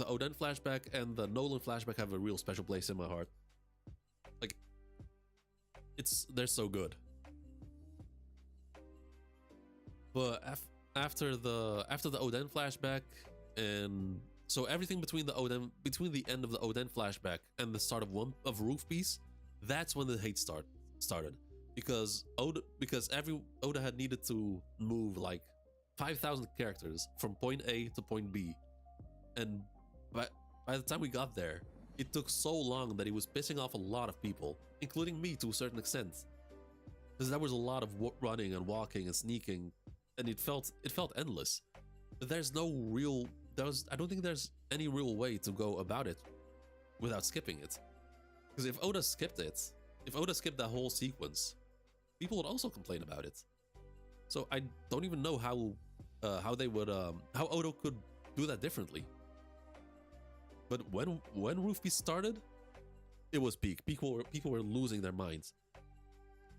Oden flashback and the Nolan flashback have a real special place in my heart. Like, they're so good. But after the Oden flashback, and so everything between the end of the Oden flashback and the start of Roof Piece, that's when the hate started. Because Oda had needed to move like 5,000 characters from point A to point B, and by the time we got there, it took so long that he was pissing off a lot of people, including me to a certain extent, because there was a lot of running and walking and sneaking, and it felt endless. But I don't think there's any real way to go about it without skipping it, because if Oda skipped that whole sequence, people would also complain about it. So I don't even know how Oda could do that differently. But when Roof Piece started, it was peak. People were losing their minds.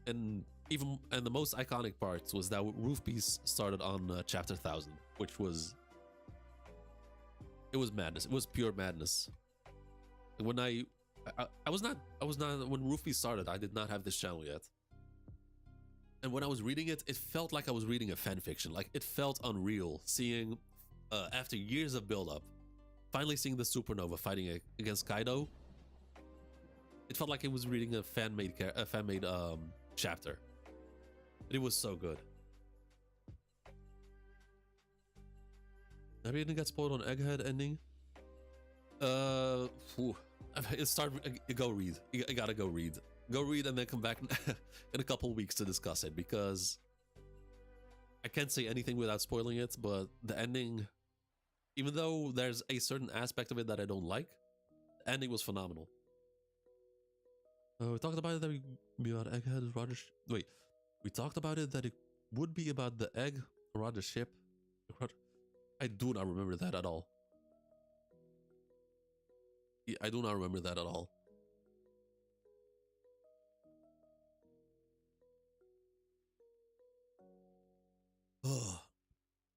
And the most iconic part was that Roof Piece started on chapter 1000, which was madness. It was pure madness. And when I was not when Roof Piece started, I did not have this channel yet. And when I was reading it, it felt like I was reading a fanfiction. Like, it felt unreal seeing, after years of build-up, finally seeing the supernova fighting against Kaido. It felt like it was reading a fan-made chapter. It was so good. Maybe it didn't get spoiled on Egghead ending. Go read. You gotta go read. Go read and then come back in a couple weeks to discuss it, because I can't say anything without spoiling it, but the ending, even though there's a certain aspect of it that I don't like, the ending was phenomenal. We talked about it that we be about Egghead, Roger. Wait, we talked about it that it would be about the egg, Roger ship. I do not remember that at all. Yeah, I do not remember that at all.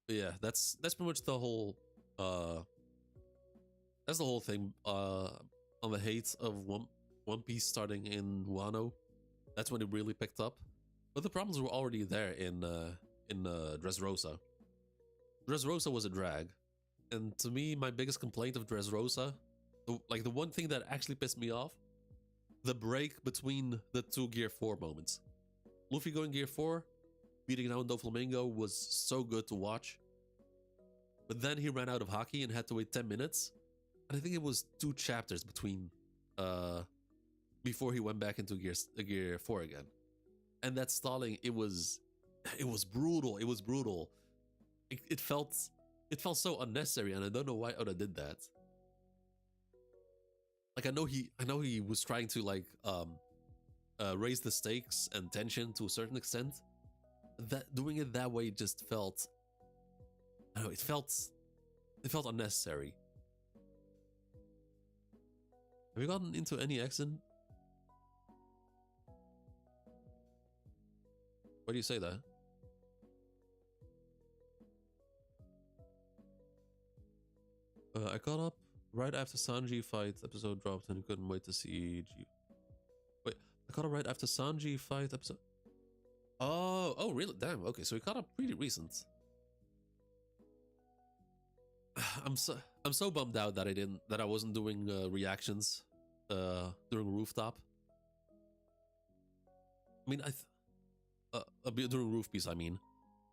Yeah, that's pretty much the whole that's the whole thing on the hate of One Piece starting in Wano. That's when it really picked up. But the problems were already there in Dressrosa. Dressrosa was a drag. And to me, my biggest complaint of Dressrosa, the one thing that actually pissed me off, the break between the two Gear 4 moments. Luffy going Gear 4, beating down Doflamingo was so good to watch. But then he ran out of hockey and had to wait 10 minutes. And I think it was 2 chapters between before he went back into gear 4 again. And that stalling, it was brutal. It was brutal. It felt so unnecessary, and I don't know why Oda did that. Like I know he was trying to like raise the stakes and tension to a certain extent. That doing it that way just felt, I don't know, it felt unnecessary. Have you gotten into any accent? Why do you say that? I caught up right after Sanji fight episode dropped and couldn't wait to see G. Wait, I caught up right after Sanji fight episode. Oh, really? Damn. Okay, so we caught up pretty recent. I'm so bummed out that I wasn't doing reactions during Rooftop. I mean, during Roof Piece, I mean,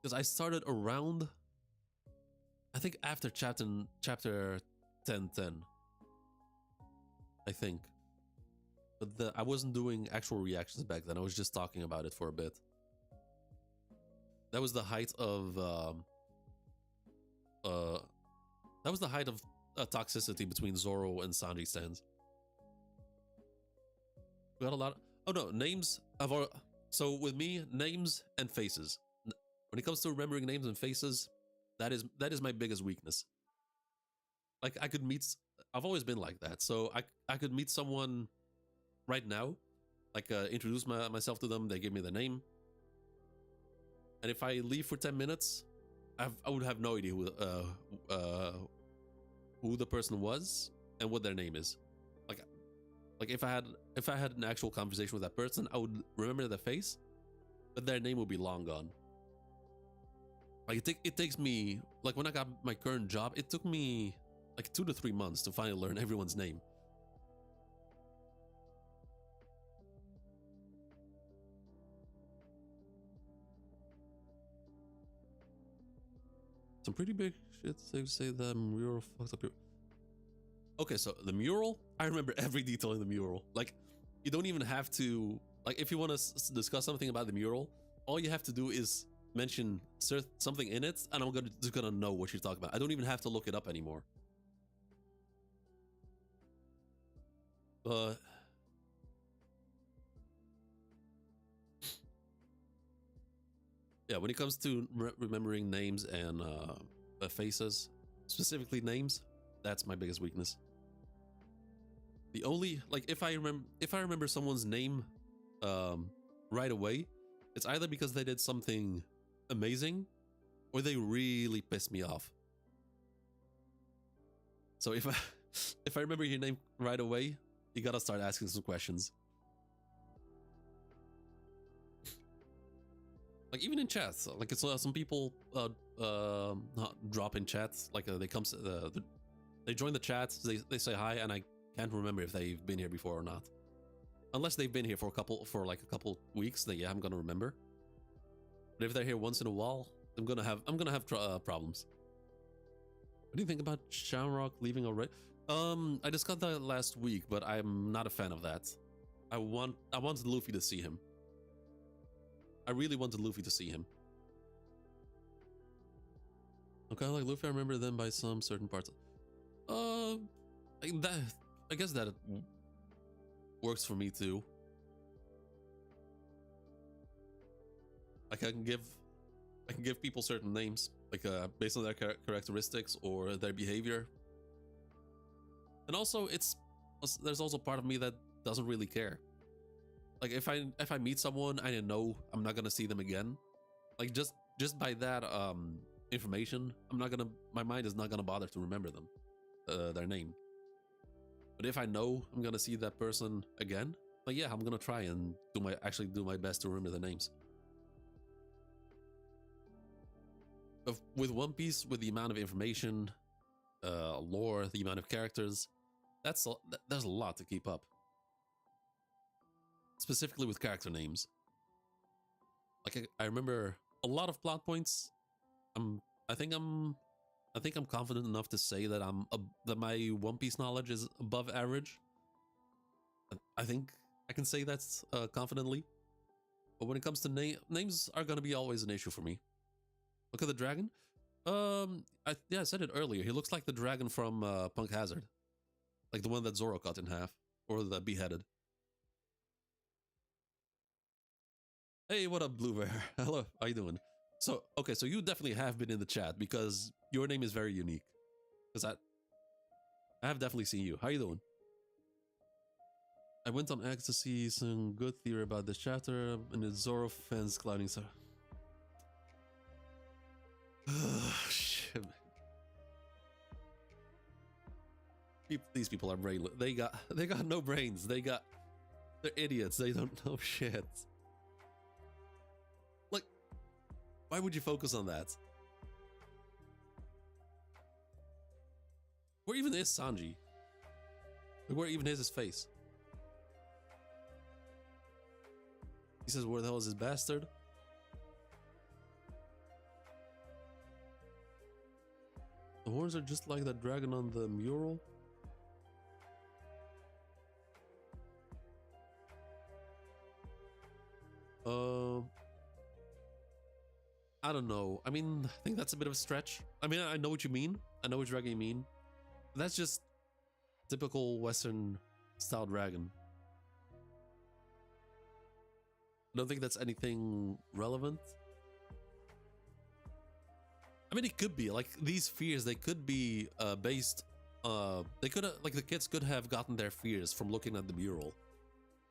because I started around, I think after chapter 1010, I think, but I wasn't doing actual reactions back then. I was just talking about it for a bit. That was the height of toxicity between Zoro and Sanji stands. We got a lot. Oh no, names of our. So with me, names and faces. When it comes to remembering names and faces, that is my biggest weakness. Like I could meet. I've always been like that. So I could meet someone right now, like introduce myself to them. They give me the name, and if I leave for 10 minutes, I would have no idea who the person was and what their name is. Like if I had an actual conversation with that person, I would remember their face, but their name would be long gone. Like it takes me, like when I got my current job, it took me like 2 to 3 months to finally learn everyone's name. Some pretty big shit. They say the mural fucked up your. Okay, so the mural, I remember every detail in the mural. Like, you don't even have to, like, if you want to discuss something about the mural, all you have to do is mention something in it, and I'm just gonna know what you're talking about. I don't even have to look it up anymore. But yeah, when it comes to remembering names and faces, specifically names, that's my biggest weakness. The only, like, if I remember someone's name right away, it's either because they did something amazing or they really pissed me off. So if I remember your name right away, you gotta start asking some questions. Like even in chats, like it's some people drop in chats, like they join the chat, they say hi, and I can't remember if they've been here before or not. Unless they've been here for a couple weeks, then yeah, I'm gonna remember. But if they're here once in a while, I'm gonna have problems. What do you think about Shamrock leaving already? I discussed that last week, but I'm not a fan of that. I wanted Luffy to see him. I really wanted Luffy to see him. Okay, like Luffy, I remember them by some certain parts. I guess that works for me too. Like I can give people certain names, like based on their characteristics or their behavior. And also, there's also part of me that doesn't really care. Like if I meet someone and I know I'm not gonna see them again, like just by that information, my mind is not gonna bother to remember them, their name. But if I know I'm gonna see that person again, like yeah, I'm gonna try and actually do my best to remember the names. With One Piece, with the amount of information, lore, the amount of characters, there's a lot to keep up. Specifically with character names. Like I remember a lot of plot points. I'm I think I'm I think I'm confident enough to say that that my One Piece knowledge is above average. I think I can say that's confidently. But when it comes to names are gonna be always an issue for me. Look at the dragon. Yeah, I said it earlier. He looks like the dragon from Punk Hazard, like the one that Zoro cut in half or that beheaded. Hey, what up, Blue Bear? Hello, how you doing? So, okay, so you definitely have been in the chat because your name is very unique. Because I have definitely seen you. How you doing? I went on X to see some good theory about this chapter and the Zoro fans clouding so. Shit. These people are brainless. They got no brains. They're idiots. They don't know shit. Like, why would you focus on that? Where even is Sanji? Like, where even is his face? He says, where the hell is this bastard? The horns are just like that dragon on the mural. I don't know. I mean, I think that's a bit of a stretch. I mean, I know what you mean. I know which dragon you mean. That's just typical Western style dragon. I don't think that's anything relevant. I mean, it could be like these fears. They could be based. They could like the kids could have gotten their fears from looking at the mural,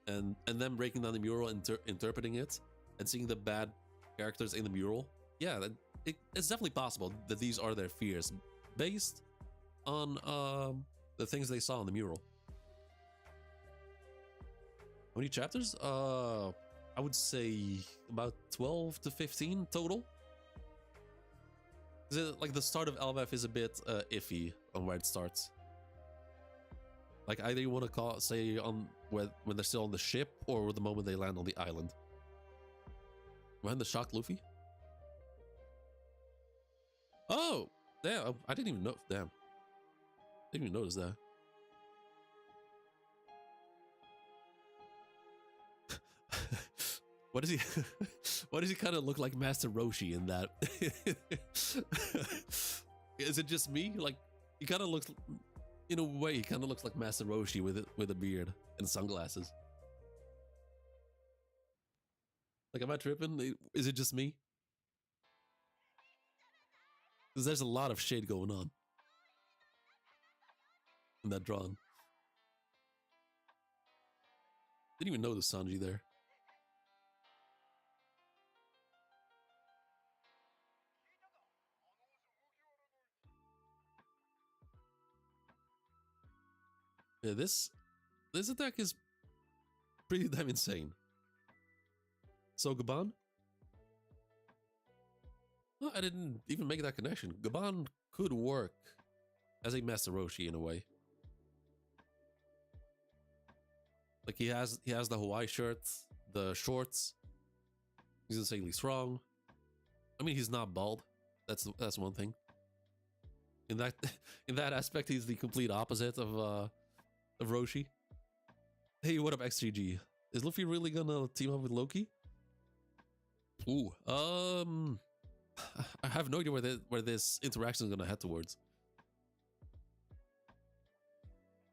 and then breaking down the mural, interpreting it, and seeing the bad characters in the mural. Yeah, it's definitely possible that these are their fears based on the things they saw in the mural. How many chapters? I would say about 12 to 15 total. Like the start of elbaf is a bit iffy on where it starts. Like either you want to say on when they're still on the ship or the moment they land on the island. When the shocked Luffy? Oh, damn! I didn't even know. Damn, didn't even notice that. What does he? Why does he kind of look like Master Roshi in that? Is it just me? Like he kind of looks, in a way, he kind of looks like Master Roshi with a beard and sunglasses. Like, am I tripping? Is it just me? Because there's a lot of shade going on in that drawing. Didn't even notice Sanji there. Yeah, this attack is pretty damn insane. So Gaban? Well, I didn't even make that connection. Gaban could work as a Master Roshi in a way. Like he has the Hawaii shirt, the shorts. He's insanely strong. I mean, he's not bald. That's one thing. In that aspect, he's the complete opposite of Roshi. Hey, what up, XGG? Is Luffy really gonna team up with Loki? Ooh, I have no idea where this interaction is gonna head towards.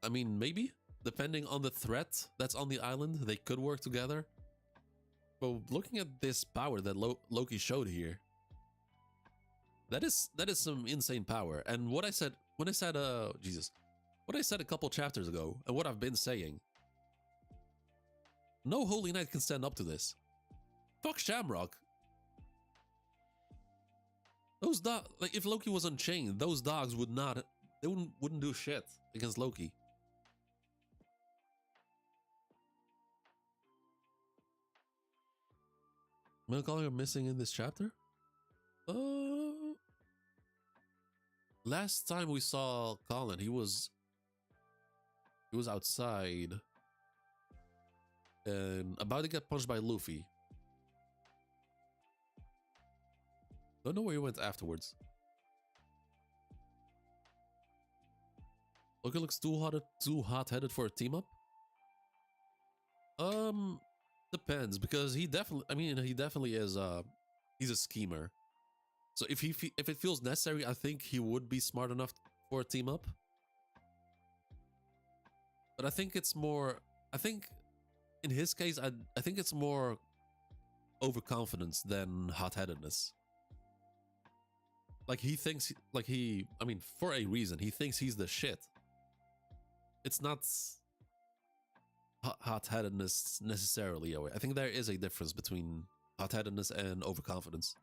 I mean, maybe depending on the threat that's on the island, they could work together. But looking at this power that Loki showed here, that is some insane power. And what I said when I said Jesus, what I said a couple chapters ago, and what I've been saying, no Holy Knight can stand up to this. Fuck Shamrock. Those dogs, like if Loki was unchained, those dogs wouldn't do shit against Loki. Melancholy are missing in this chapter? Last time we saw Colin, he was outside and about to get punched by Luffy. Don't know where he went afterwards. Loki looks too hot-headed for a team-up. Depends, because he definitely is. He's a schemer. So if it feels necessary, I think he would be smart enough for a team-up. But I think it's more. I think in his case, I think it's more overconfidence than hot-headedness. Like he thinks, for a reason, he thinks he's the shit. It's not hot-headedness necessarily. I think there is a difference between hot-headedness and overconfidence.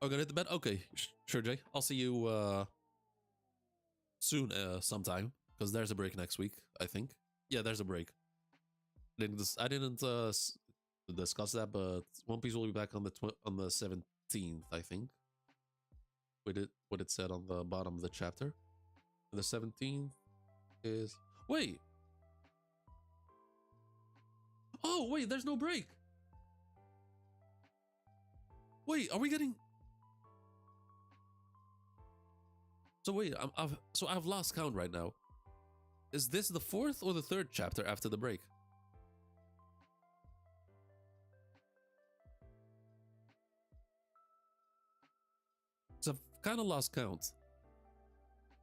Oh, gonna hit the bed? Okay, sure, Jay. I'll see you soon, sometime, because there's a break next week, I think. Yeah, there's a break. I didn't discuss that, but One Piece will be back on the 17th, I think. What it said on the bottom of the chapter. And the 17th is... Wait! Oh, wait, there's no break! Wait, are we getting... So wait, I've lost count right now. Is this the 4th or the 3rd chapter after the break? So I've kind of lost count.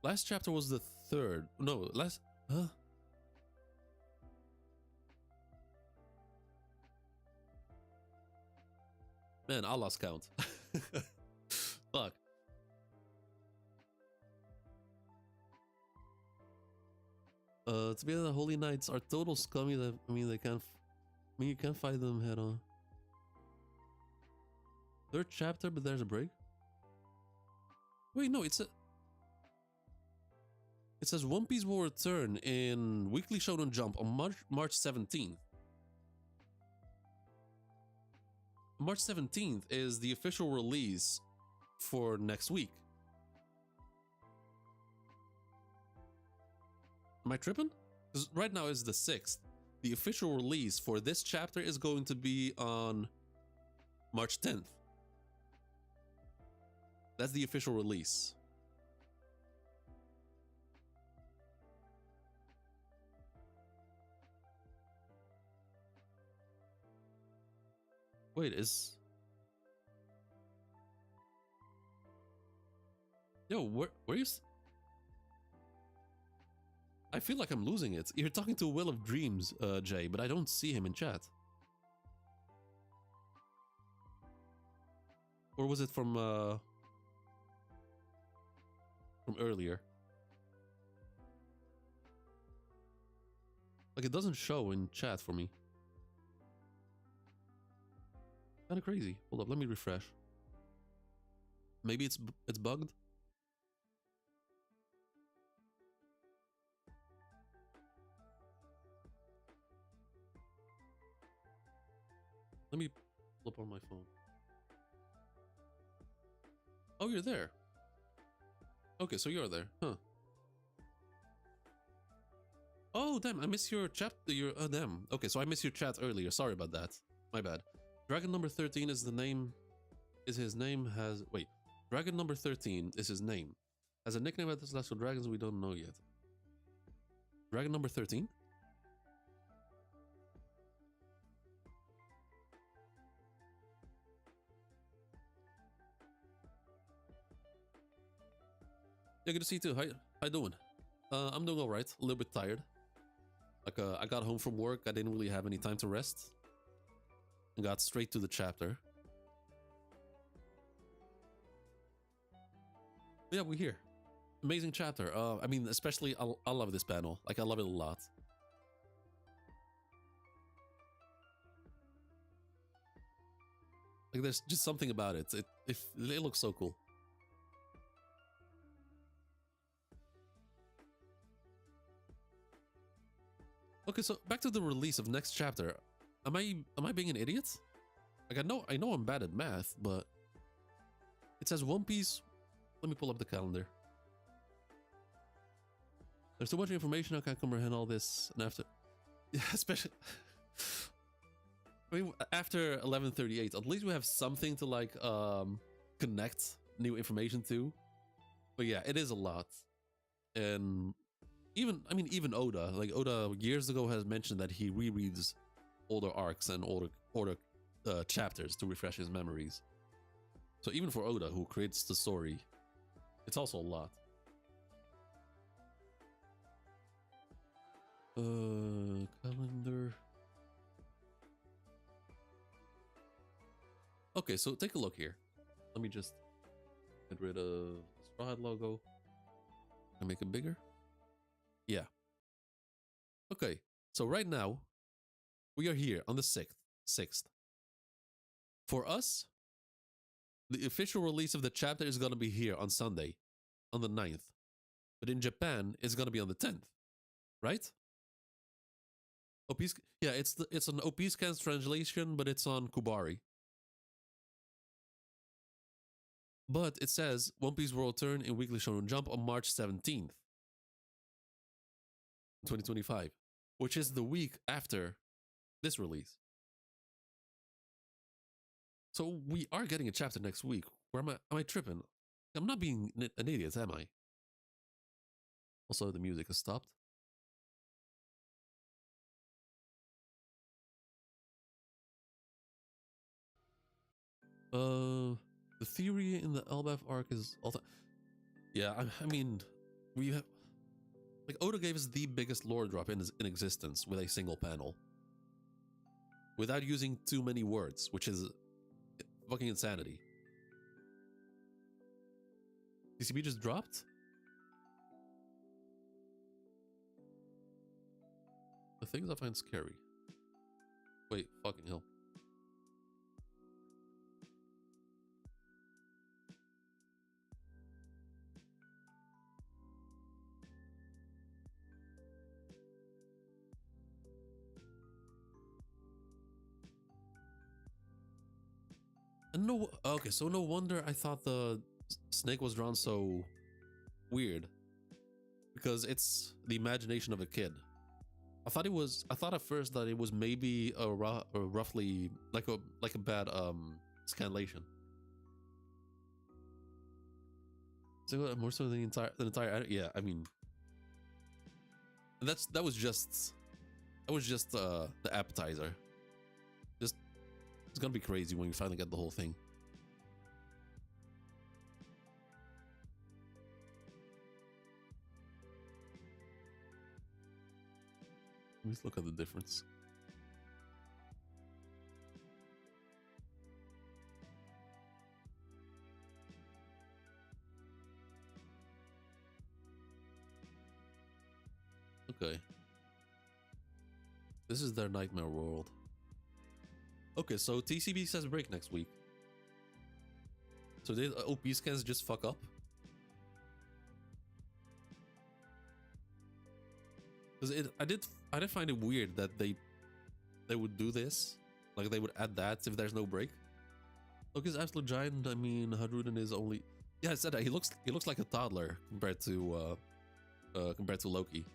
Last chapter was the 3rd. No, huh? Man, I lost count. Fuck. To be honest, the Holy Knights are total scummy. That you can't fight them head on. 3rd chapter, but there's a break. Wait, no, it says One Piece will return in Weekly Shonen Jump on March 17th. March 17th is the official release for next week. Am I tripping? Because right now is the 6th. The official release for this chapter is going to be on March 10th. That's the official release. Wait, Yo, where you... I feel like I'm losing it. You're talking to Will of Dreams, Jay, but I don't see him in chat. Or was it from earlier? Like, it doesn't show in chat for me. Kind of crazy. Hold up, let me refresh. Maybe it's bugged. Let me pull up on my phone. Oh, you're there. Okay, so you're there, huh? Oh, damn! I missed your chat. Damn. Okay, so I missed your chat earlier. Sorry about that. My bad. Dragon number 13 is the name. Dragon number 13 is his name. Has a nickname at the Celestial Dragons we don't know yet. Dragon number 13? Yeah, good to see you too. How you doing? I'm doing alright. A little bit tired. Like, I got home from work. I didn't really have any time to rest. And got straight to the chapter. But yeah, we're here. Amazing chapter. I mean, especially, I love this panel. Like, I love it a lot. Like, there's just something about it. It looks so cool. Okay, so back to the release of next chapter. Am I being an idiot? Like, I know I'm bad at math, but it says One Piece. Let me pull up the calendar. There's too much information, I can't comprehend all this. And after Yeah, especially. I mean, after 1138, at least we have something to like connect new information to. But yeah, it is a lot, and even I mean even Oda, like Oda years ago has mentioned that he rereads older arcs and older chapters to refresh his memories. So even for Oda, who creates the story, it's also a lot. Calendar. Okay, so take a look here. Let me just get rid of the Straw Hat logo and make it bigger. Yeah. Okay, so right now we are here on the 6th. For us, the official release of the chapter is going to be here on Sunday, on the 9th. But in Japan, it's going to be on the 10th, right? OP, yeah, it's an OP Scans translation, but it's on Kubari. But it says One Piece will return in Weekly Shonen Jump on March 17th, 2025, which is the week after this release. So we are getting a chapter next week. Where am I tripping? I'm not being an idiot, am I? Also, the music has stopped. The theory in the elbaf arc is also, yeah. I mean, we have like Oda gave us the biggest lore drop in existence with a single panel, without using too many words, which is fucking insanity. TCB just dropped. The things I find scary. Wait, fucking hell. And no, okay, so no wonder I thought the snake was drawn so weird, because it's the imagination of a kid. I thought at first that it was maybe a roughly like a bad scanlation. So more so than the entire yeah. I mean, that was just the appetizer. Just it's gonna be crazy when we finally get the whole thing. Let's look at the difference. Okay. This is their nightmare world. Okay, so TCB says break next week. So did OP scans just fuck up? Because I did find it weird that they would do this, like they would add that if there's no break. Loki's absolute giant. I mean, Hadruden is only. Yeah, I said that he looks like a toddler compared to Loki.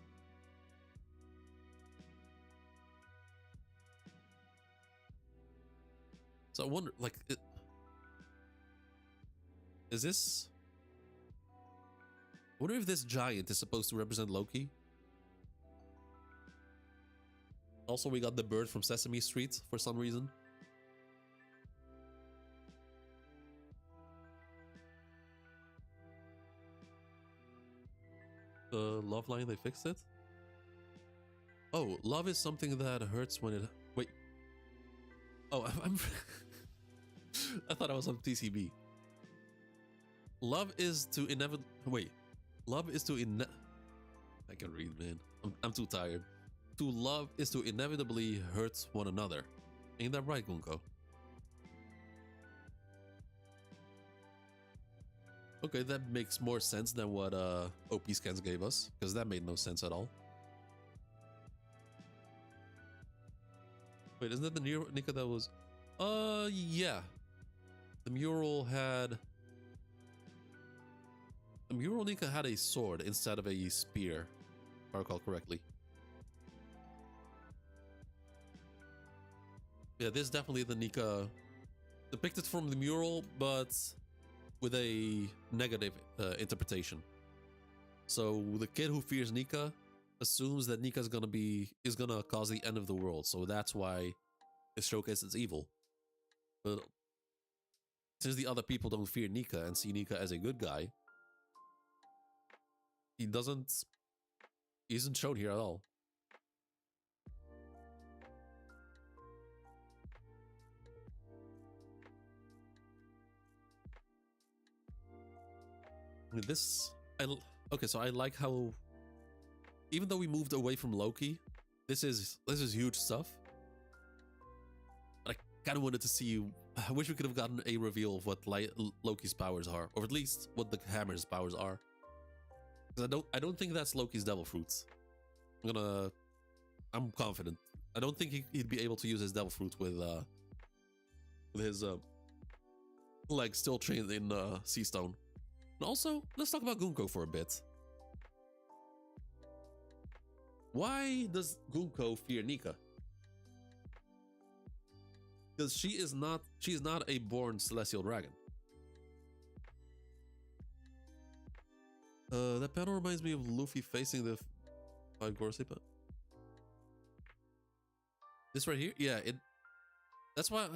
So I wonder, like, is this? I wonder if this giant is supposed to represent Loki. Also, we got the bird from Sesame Street for some reason. The love line, they fixed it? Oh, love is something that hurts when it... Wait. Oh, I'm... I thought I was on TCB. Love is to inevitably... Wait. Love is to I can read, man. I'm too tired. To love is to inevitably hurt one another. Ain't that right, Gunko? Okay, that makes more sense than what OP scans gave us, because that made no sense at all. Wait, isn't that the nika that was... yeah. The mural nika had a sword instead of a spear, if I recall correctly. Yeah, this is definitely the Nika depicted from the mural, but with a negative interpretation. So the kid who fears Nika assumes that Nika is gonna cause the end of the world. So that's why it's showcased as evil. But since the other people don't fear Nika and see Nika as a good guy, he doesn't. He isn't shown here at all. I mean, okay. So I like how, even though we moved away from Loki, this is huge stuff. But I kind of wanted to see. I wish we could have gotten a reveal of what Loki's powers are, or at least what the hammer's powers are. Because I don't think that's Loki's devil fruits. I'm confident. I don't think he'd be able to use his devil fruit with his like still trained in sea stone. And also, let's talk about Gunko for a bit. Why does Gunko fear Nika? Because she is not a born celestial dragon. That panel reminds me of Luffy facing the five Gorsepa. This right here, yeah, that's why,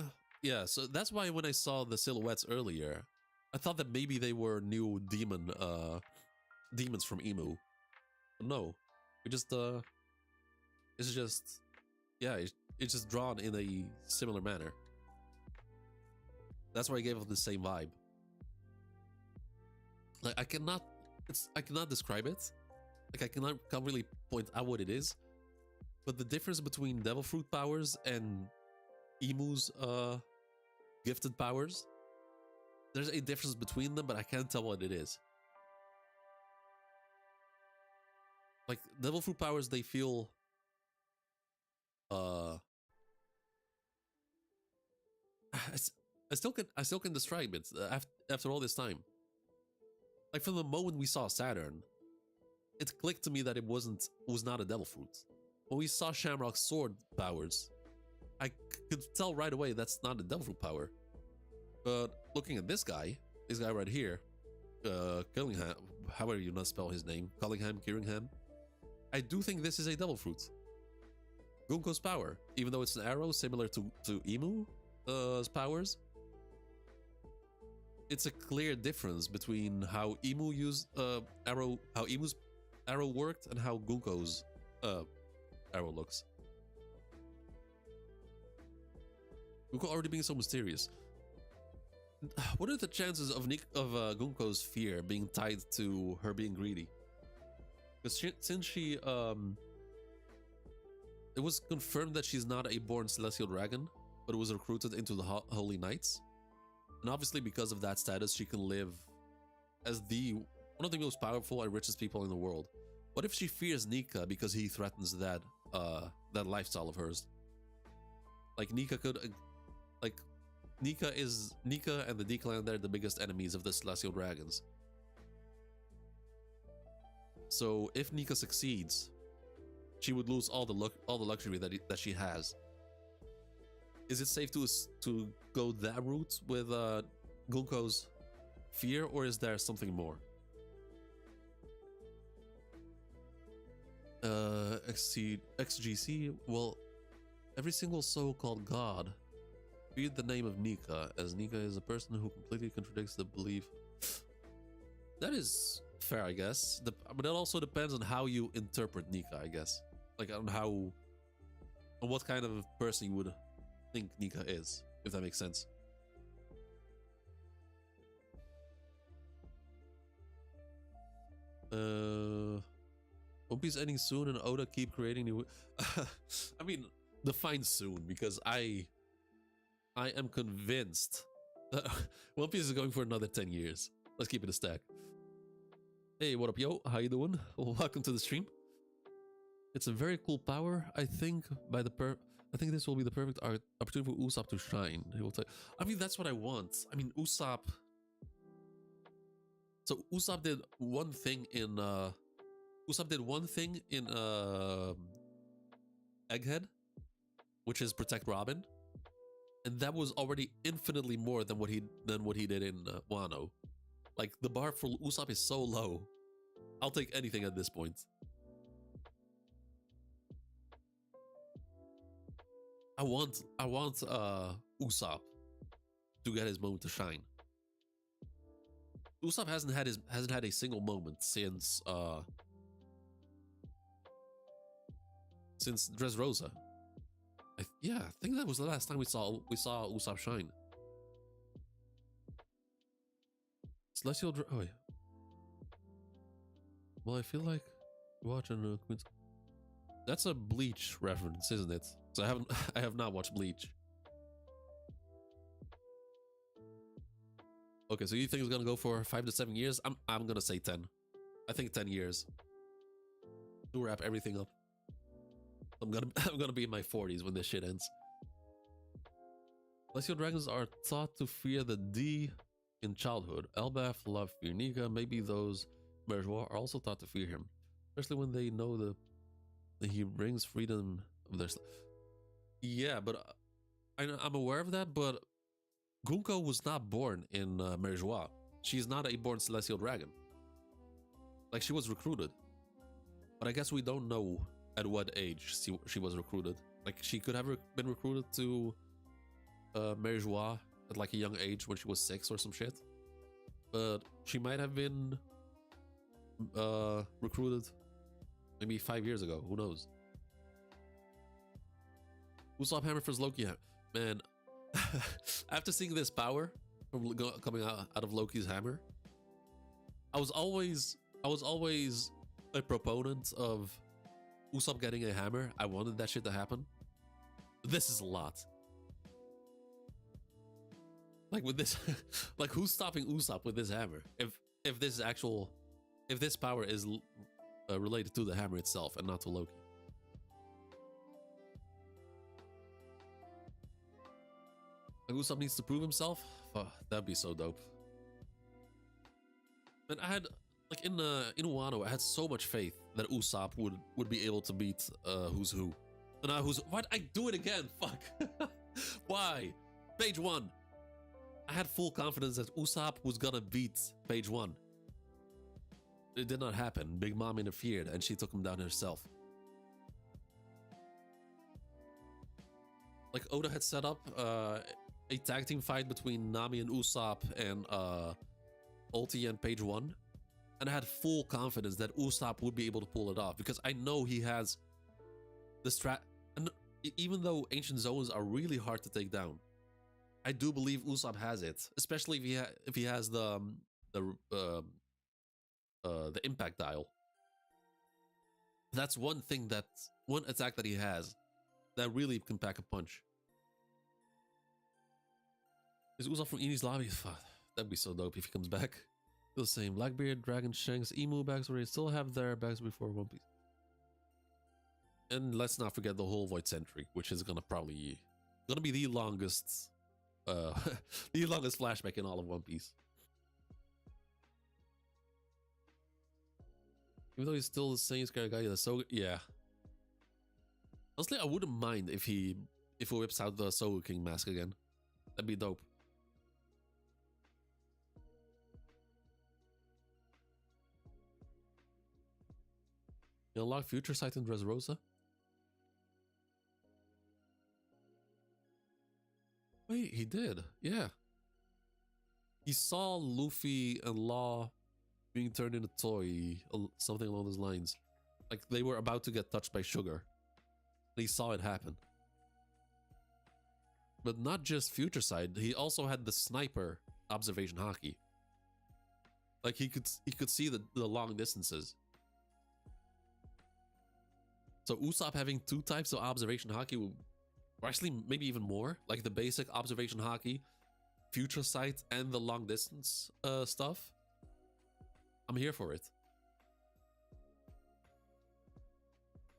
yeah, so that's why when I saw the silhouettes earlier, I thought that maybe they were new demons from Emu. But no, it's just, yeah, it's just drawn in a similar manner. That's why I gave it the same vibe. Like I cannot describe it. Like I can't really point out what it is. But the difference between devil fruit powers and Emu's gifted powers, there's a difference between them, but I can't tell what it is. Like devil fruit powers, they feel I still can describe it after all this time. Like from the moment we saw Saturn, it clicked to me that it was not a devil fruit. When we saw Shamrock's sword powers, I could tell right away that's not a devil fruit power. But looking at this guy right here, Killingham, however you not spell his name, Killingham, I do think this is a devil fruit. Gunko's power, even though it's an arrow similar to Emu's powers, it's a clear difference between how Emu used how Emu's arrow worked and how Gunko's arrow looks. Gunko already being so mysterious. What are the chances of Gunko's fear being tied to her being greedy? Because since she it was confirmed that she's not a born celestial dragon, but was recruited into the Holy Knights. And obviously because of that status, she can live as one of the most powerful and richest people in the world. What if she fears Nika because he threatens that lifestyle of hers? Like Nika and the Declan, they're the biggest enemies of the celestial dragons. So if Nika succeeds, she would lose all the luxury that she has. Is it safe to go that route with Gunko's fear, or is there something more? XGC, well, every single so-called god feared the name of Nika, as Nika is a person who completely contradicts the belief. That is fair, I guess. But it also depends on how you interpret Nika, I guess. Like on what kind of person you would think Nika is, if that makes sense. One Piece ending soon and Oda keep creating new. I mean, define soon, because I am convinced that One Piece is going for another 10 years. Let's keep it a stack. Hey, what up, yo? How you doing? Welcome to the stream. It's a very cool power. I think this will be the perfect opportunity for Usopp to shine. He will I mean, that's what I want. I mean, Usopp. So Usopp did one thing in Egghead, which is protect Robin. and that was already infinitely more than what he did in Wano. Like the bar for Usopp is so low. I'll take anything at this point. I want Usopp to get his moment to shine. Usopp hasn't had a single moment since Dressrosa. I think that was the last time we saw Usopp shine. Celestial oh yeah. Well, I feel like watching Queen's. That's a Bleach reference, isn't it? So I have not watched Bleach. Okay, so you think it's gonna go for 5 to 7 years? I'm gonna say 10. I think 10 years to wrap everything up. I'm gonna be in my 40s when this shit ends. Celestial dragons are taught to fear the D in childhood. Elbaf love fear Nika. Maybe those bourgeois are also taught to fear him, especially when they know that he brings freedom of their. Yeah, but I'm aware of that. But Gunko was not born in Merjois. She's not a born celestial dragon. Like, she was recruited, but I guess we don't know at what age she was recruited. Like, she could have been recruited to Merjois at like a young age when she was 6 or some shit. But she might have been recruited maybe 5 years ago. Who knows? Usopp hammer for Loki. Man, after seeing this power from coming out of Loki's hammer, I was always a proponent of Usopp getting a hammer. I wanted that shit to happen. But this is a lot. Like with this, like who's stopping Usopp with this hammer? If this power is related to the hammer itself and not to Loki. Like Usopp needs to prove himself. Oh, that'd be so dope. And I had like in Wano, I had so much faith that Usopp would be able to beat Who's Who. And now why'd I do it again? Fuck. Why? Page 1. I had full confidence that Usopp was gonna beat Page 1. It did not happen. Big Mom interfered and she took him down herself. Like Oda had set up a tag team fight between Nami and Usopp and Ulti and Page 1. And I had full confidence that Usopp would be able to pull it off because I know he has the strat. And even though ancient zones are really hard to take down, I do believe Usopp has it, especially if he has the impact dial. That's one attack that he has that really can pack a punch. Is Usopp from Eni's lobby? That'd be so dope if he comes back. Still the same. Blackbeard, Dragon, Shanks, Emu backstory still have their backs before One Piece. And let's not forget the whole Void Sentry, which is gonna be the longest the longest flashback in all of One Piece. Even though he's still the same scary guy, that's so yeah. Honestly, I wouldn't mind if he whips out the Soul King mask again. That'd be dope. You unlock Future Sight in Dressrosa? Wait, he did. Yeah. He saw Luffy and Law being turned into toy, something along those lines. Like they were about to get touched by sugar. And he saw it happen. But not just Future Sight, he also had the sniper observation hockey. Like he could see the long distances. So Usopp having 2 types of observation hockey, or actually maybe even more, like the basic observation hockey, Future Sight, and the long distance stuff. I'm here for it.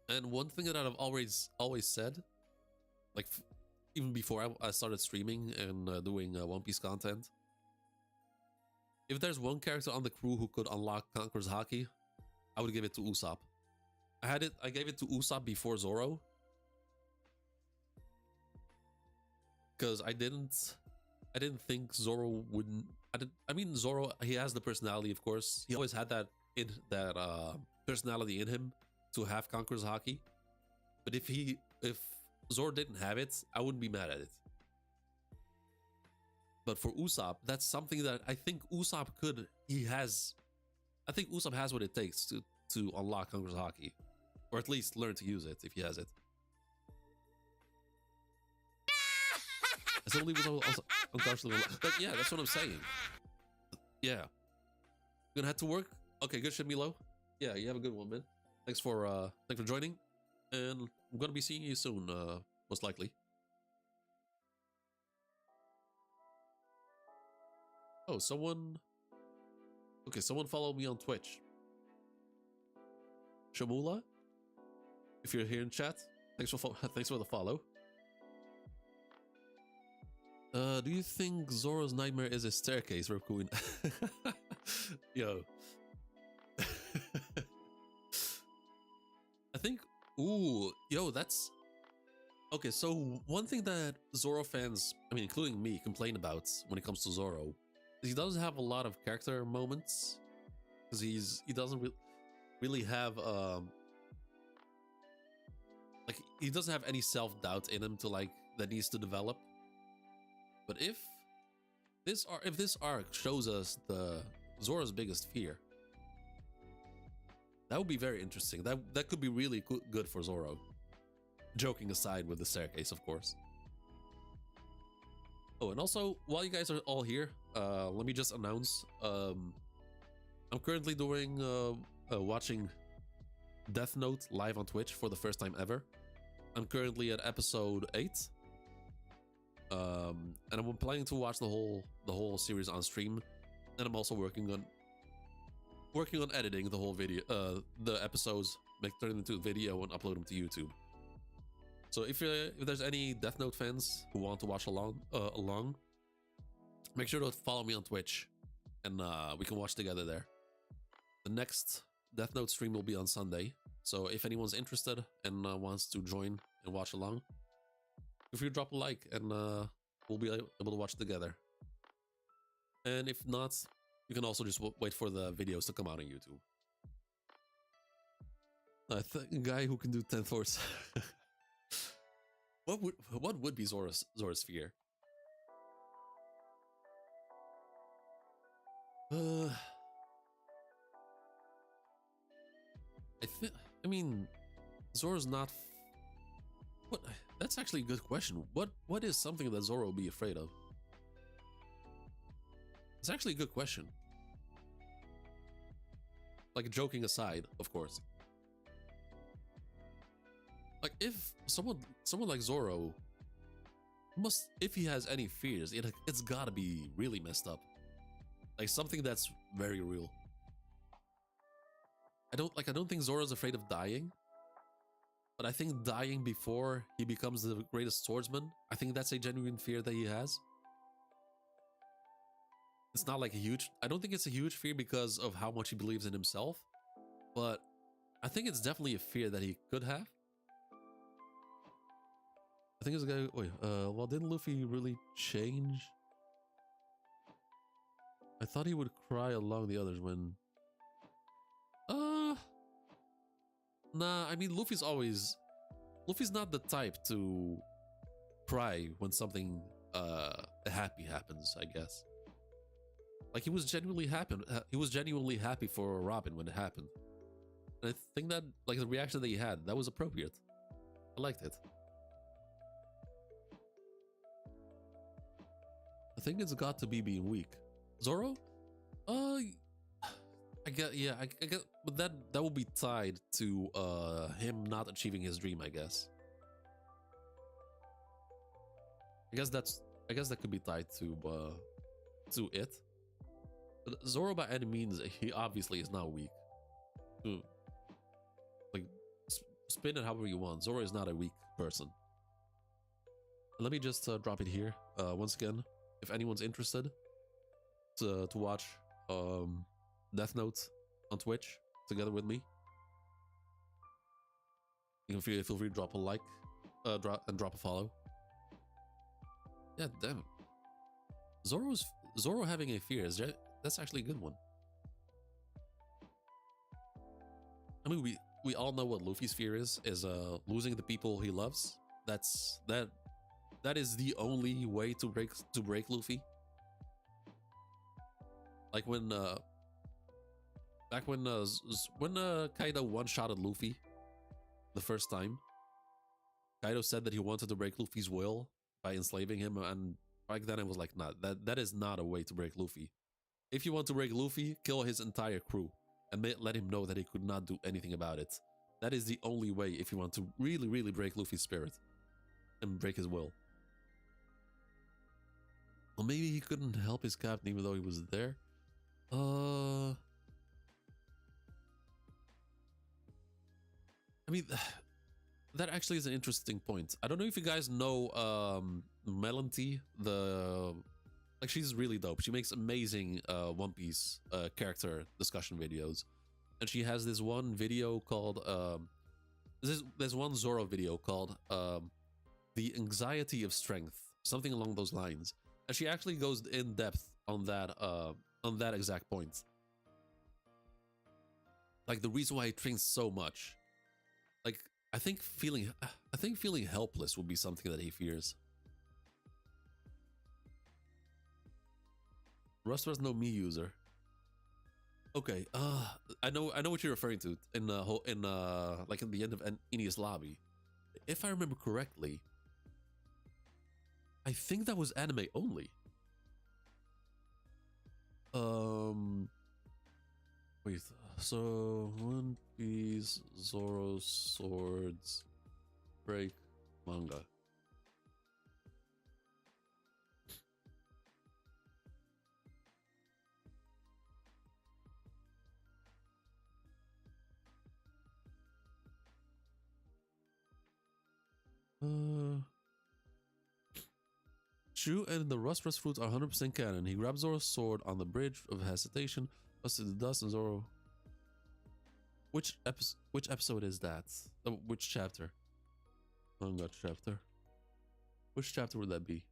And one thing that I've always said, like even before I started streaming and doing One Piece content, if there's one character on the crew who could unlock Conqueror's Haki, I would give it to Usopp. I gave it to Usopp before Zoro. because I didn't think Zoro wouldn't. I mean, Zoro, he has the personality, of course. He always had that personality in him to have conqueror's haki. But if Zoro didn't have it, I wouldn't be mad at it. But for Usopp, that's something that I think Usopp could. I think Usopp has what it takes to unlock conqueror's haki, or at least learn to use it if he has it. I still believe also unconsciously, but yeah, that's what I'm saying. Yeah, gonna head to work. Okay, good shit, Milo. Yeah, you have a good one, man. Thanks for joining, and I'm gonna be seeing you soon, most likely. Oh, someone. Okay, someone follow me on Twitch. Shamula, if you're here in chat, thanks for the follow. Do you think Zoro's nightmare is a staircase, Raccoon? Yo. I think, ooh, yo, that's... Okay, so one thing that Zoro fans, I mean, including me, complain about when it comes to Zoro, is he doesn't have a lot of character moments, because he doesn't really have, like, he doesn't have any self-doubt in him to, like, that needs to develop. But if this arc shows us the Zoro's biggest fear, that would be very interesting. That could be really good for Zoro. Joking aside with the staircase, of course. Oh, and also, while you guys are all here, let me just announce, I'm currently doing watching Death Note live on Twitch for the first time ever. I'm currently at episode 8. And I'm planning to watch the whole series on stream, and I'm also working on editing the whole video, the episodes, turn them into a video and upload them to YouTube. So if there's any Death Note fans who want to watch along, make sure to follow me on Twitch, and we can watch together there. The next Death Note stream will be on Sunday, so if anyone's interested and wants to join and watch along, if you drop a like, and we'll be able to watch together. And if not, you can also just wait for the videos to come out on YouTube. A guy who can do 10 force. What would be Zoro's fear? I mean, Zoro's not. What? That's actually a good question. What is something that Zoro will be afraid of? It's actually a good question. Like, joking aside, of course. Like, if someone like Zoro if he has any fears, it's gotta be really messed up. Like, something that's very real. I don't think Zoro's afraid of dying. But I think dying before he becomes the greatest swordsman, I think that's a genuine fear that he has. It's not like I don't think it's a huge fear because of how much he believes in himself, but I think it's definitely a fear that he could have. I think this guy, wait, well, didn't Luffy really change? I thought he would cry along the others when... Nah, I mean, Luffy's not the type to cry when something happy happens, I guess. Like, he was genuinely happy for Robin when it happened. And I think that, like, the reaction that he had, that was appropriate. I liked it. I think it's got to be being weak. Zoro? I guess, but that will be tied to him not achieving his dream, I guess. I guess that could be tied to it. But Zoro, by any means, he obviously is not weak. Like, spin it however you want. Zoro is not a weak person. Let me just drop it here once again. If anyone's interested to watch Death Note on Twitch together with me, you can feel free to drop a like, drop a follow. Yeah, damn. Zoro having a fear is that's actually a good one. I mean, we all know what Luffy's fear is losing the people he loves. That is the only way to break Luffy. Like when back when Kaido one-shotted Luffy the first time, Kaido said that he wanted to break Luffy's will by enslaving him, and back then I was like, nah, that is not a way to break Luffy. If you want to break Luffy, kill his entire crew and let him know that he could not do anything about it. That is the only way if you want to really, really break Luffy's spirit and break his will. Well, maybe he couldn't help his captain even though he was there. I mean, that actually is an interesting point. I don't know if you guys know Melody, like she's really dope. She makes amazing One Piece character discussion videos. And she has this one video called there's one Zoro video called The Anxiety of Strength, something along those lines. And she actually goes in depth on that exact point. Like the reason why he trains so much. Like I think feeling helpless would be something that he fears. Rust was no me user. Okay, I know what you're referring to in like in the end of Enies lobby. If I remember correctly, I think that was anime only. Wait, so One Piece Zoro swords break manga. Shu and the Rust fruits are 100% canon. He grabs Zoro's sword on the bridge of hesitation, busts to the dust, and Zoro. Which episode is that? Which chapter? Manga chapter. Which chapter would that be?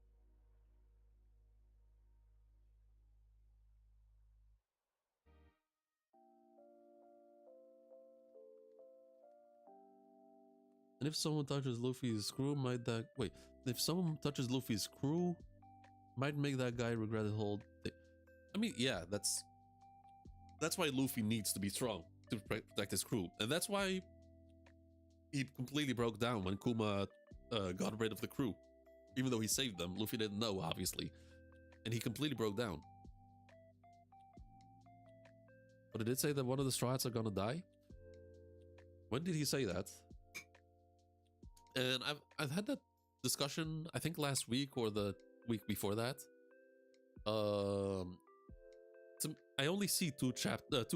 And if someone touches Luffy's crew, might that wait? If someone touches Luffy's crew, might make that guy regret the whole thing. I mean, yeah, that's why Luffy needs to be strong to protect his crew, and that's why he completely broke down when Kuma got rid of the crew. Even though he saved them, Luffy didn't know, obviously, and he completely broke down. But it did say that one of the Straw Hats are gonna die. When did he say that? And I've had that discussion, I think last week or the week before that. I only see two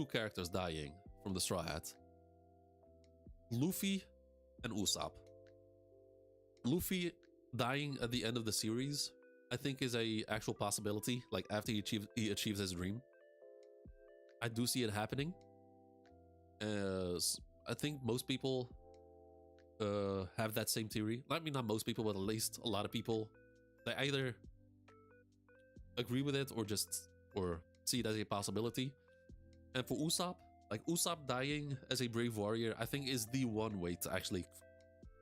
characters dying from the Straw Hat. Luffy and Usopp. Luffy dying at the end of the series, I think, is a actual possibility. Like after he achieves his dream, I do see it happening. I think most people have that same theory. I mean, not most people, but at least a lot of people. They either agree with it or see it as a possibility. And for Usopp, like Usopp dying as a brave warrior, I think is the one way to actually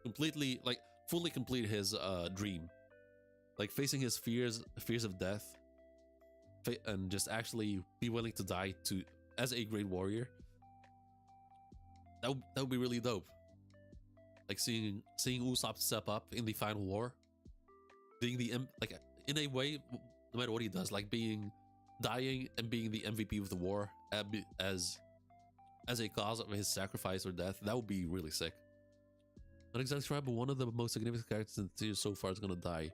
completely, like, fully complete his dream. Like facing his fears of death, and just actually be willing to die as a great warrior. That would be really dope. Like seeing Usopp step up in the final war, being like in a way, no matter what he does, like dying and being the MVP of the war as a cause of his sacrifice or death. That would be really sick. Not exactly right, but one of the most significant characters in the series so far is gonna die.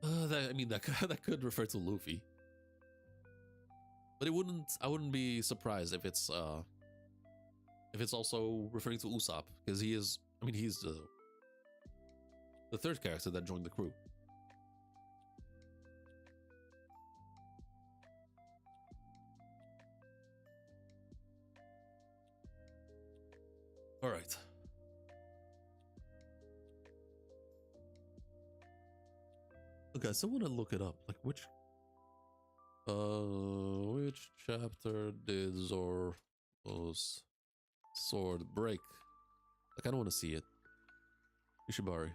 That could refer to Luffy, but I wouldn't be surprised if it's also referring to Usopp, because he's the third character that joined the crew. All right. Okay, so I want to look it up. Like which chapter did Zoro's sword break? Like I don't want to see it. Ishibari.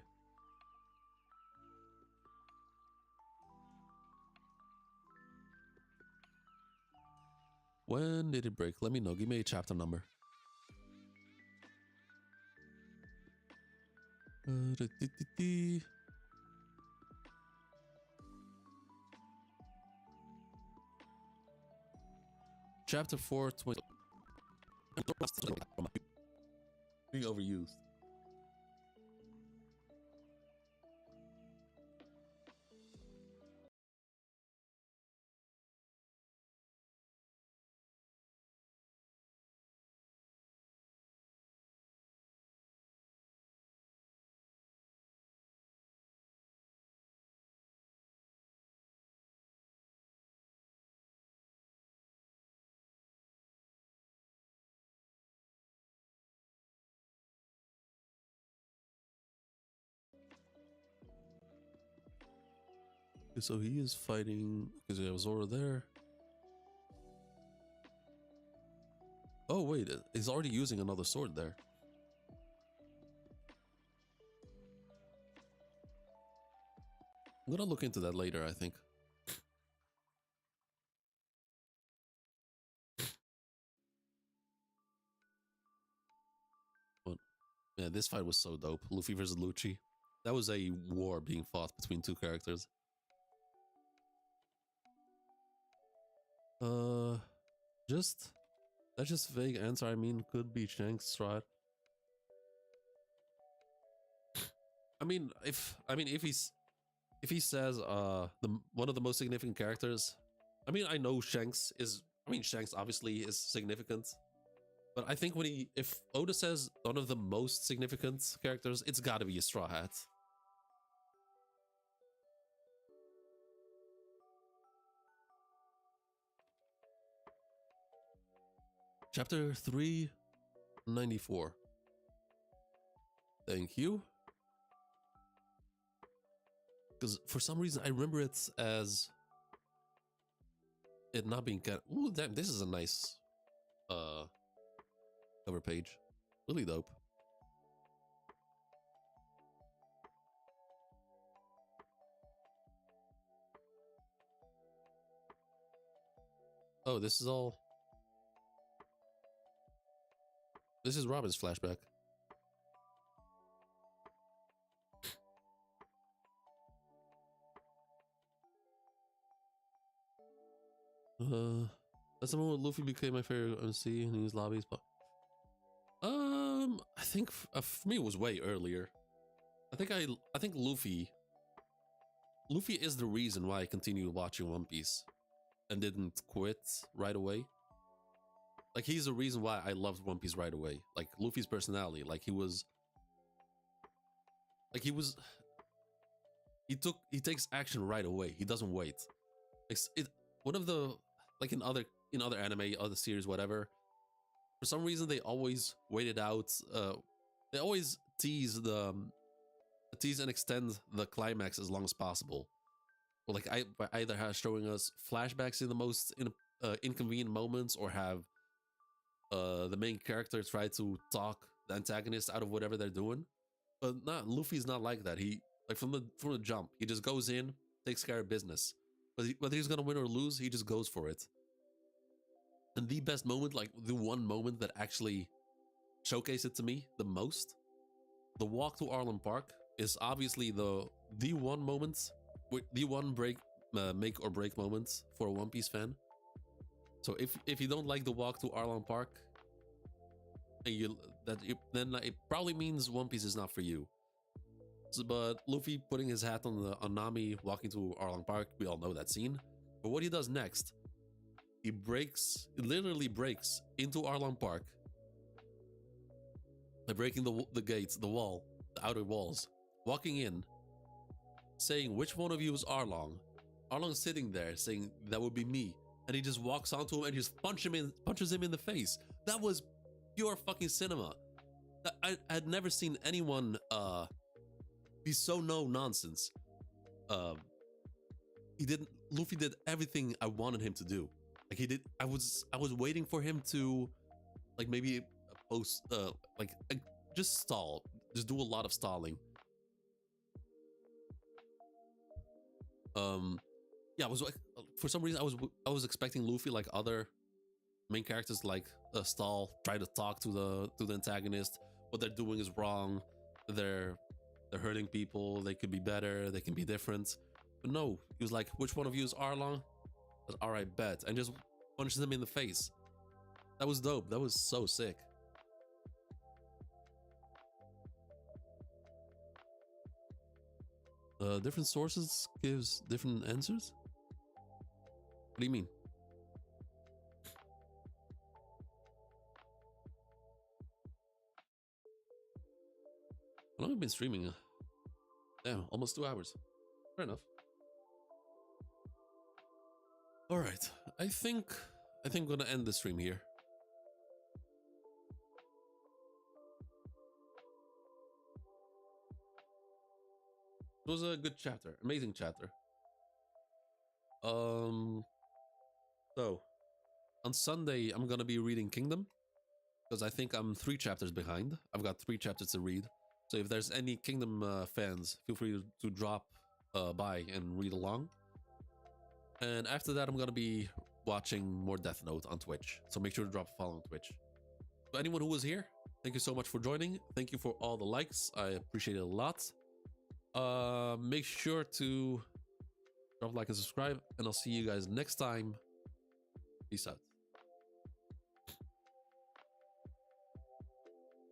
When did it break? Let me know. Give me a chapter number. Chapter 4, 20. Being overused. Okay, so he is fighting because there was Zoro there. Oh wait, he's already using another sword there. I'm gonna look into that later, I think. But yeah, this fight was so dope. Luffy versus Lucci. That was a war being fought between two characters. Just that's just vague answer. I mean, could be Shanks' strat. I mean, if he says the one of the most significant characters. I mean, I know Shanks is. I mean, Shanks obviously is significant. But I think if Oda says one of the most significant characters, it's gotta be a Straw Hat. Chapter 394. Thank you. Because for some reason I remember it as it not being cut. Ooh, damn, this is a nice cover page. Really dope. Oh, this is all. This is Robin's flashback. That's the moment Luffy became my favorite MC in these lobbies, but I think for me it was way earlier. I think Luffy is the reason why I continued watching One Piece and didn't quit right away. Like he's the reason why I loved One Piece right away. Like Luffy's personality, he takes action right away. He doesn't wait. One of the like in other anime, other series, whatever. For some reason, they always waited out. They always tease and extend the climax as long as possible. Or like by either showing us flashbacks in the most inconvenient moments, or have the main character try to talk the antagonist out of whatever they're doing. But Luffy's not like that. He like from the jump, he just goes in, takes care of business. Whether he's gonna win or lose, he just goes for it. And the best moment, like the one moment that actually showcased it to me the most, the walk to Arlem Park is obviously the one moment, the one make or break moment for a One Piece fan. So if you don't like the walk to Arlem Park, then it probably means One Piece is not for you. So, but Luffy putting his hat on Nami, walking to Arlong Park, we all know that scene. But what he does next, he literally breaks into Arlong Park by breaking the gates, the wall, the outer walls, walking in, saying, "Which one of you is Arlong?" Arlong's sitting there saying, "That would be me," and he just walks onto him and just punches him in the face. That was pure fucking cinema. I had never seen anyone be so no nonsense. Luffy did everything I wanted him to do. Like he did. I was waiting for him to, like, maybe post, just stall, just do a lot of stalling. Yeah, I was like, for some reason I was expecting Luffy, like other main characters, like stall, try to talk to the antagonist. What they're doing is wrong. They're hurting people. They could be better. They can be different. But no, he was like, which one of you is Arlong? All right, bet, and just punches him in the face. That was dope. That was so sick. Different sources gives different answers. What do you mean? How long have you been streaming? Damn, almost 2 hours. Fair enough. All right, I think I'm gonna end the stream here. It was a good chapter, amazing chapter. So on Sunday I'm gonna be reading Kingdom, because I think I'm 3 chapters behind. I've got 3 chapters to read. So if there's any Kingdom fans, feel free to drop by and read along. And after that, I'm gonna be watching more Death Note on Twitch. So make sure to drop a follow on Twitch. To anyone who was here, thank you so much for joining. Thank you for all the likes. I appreciate it a lot. Make sure to drop a like and subscribe, and I'll see you guys next time. Peace out.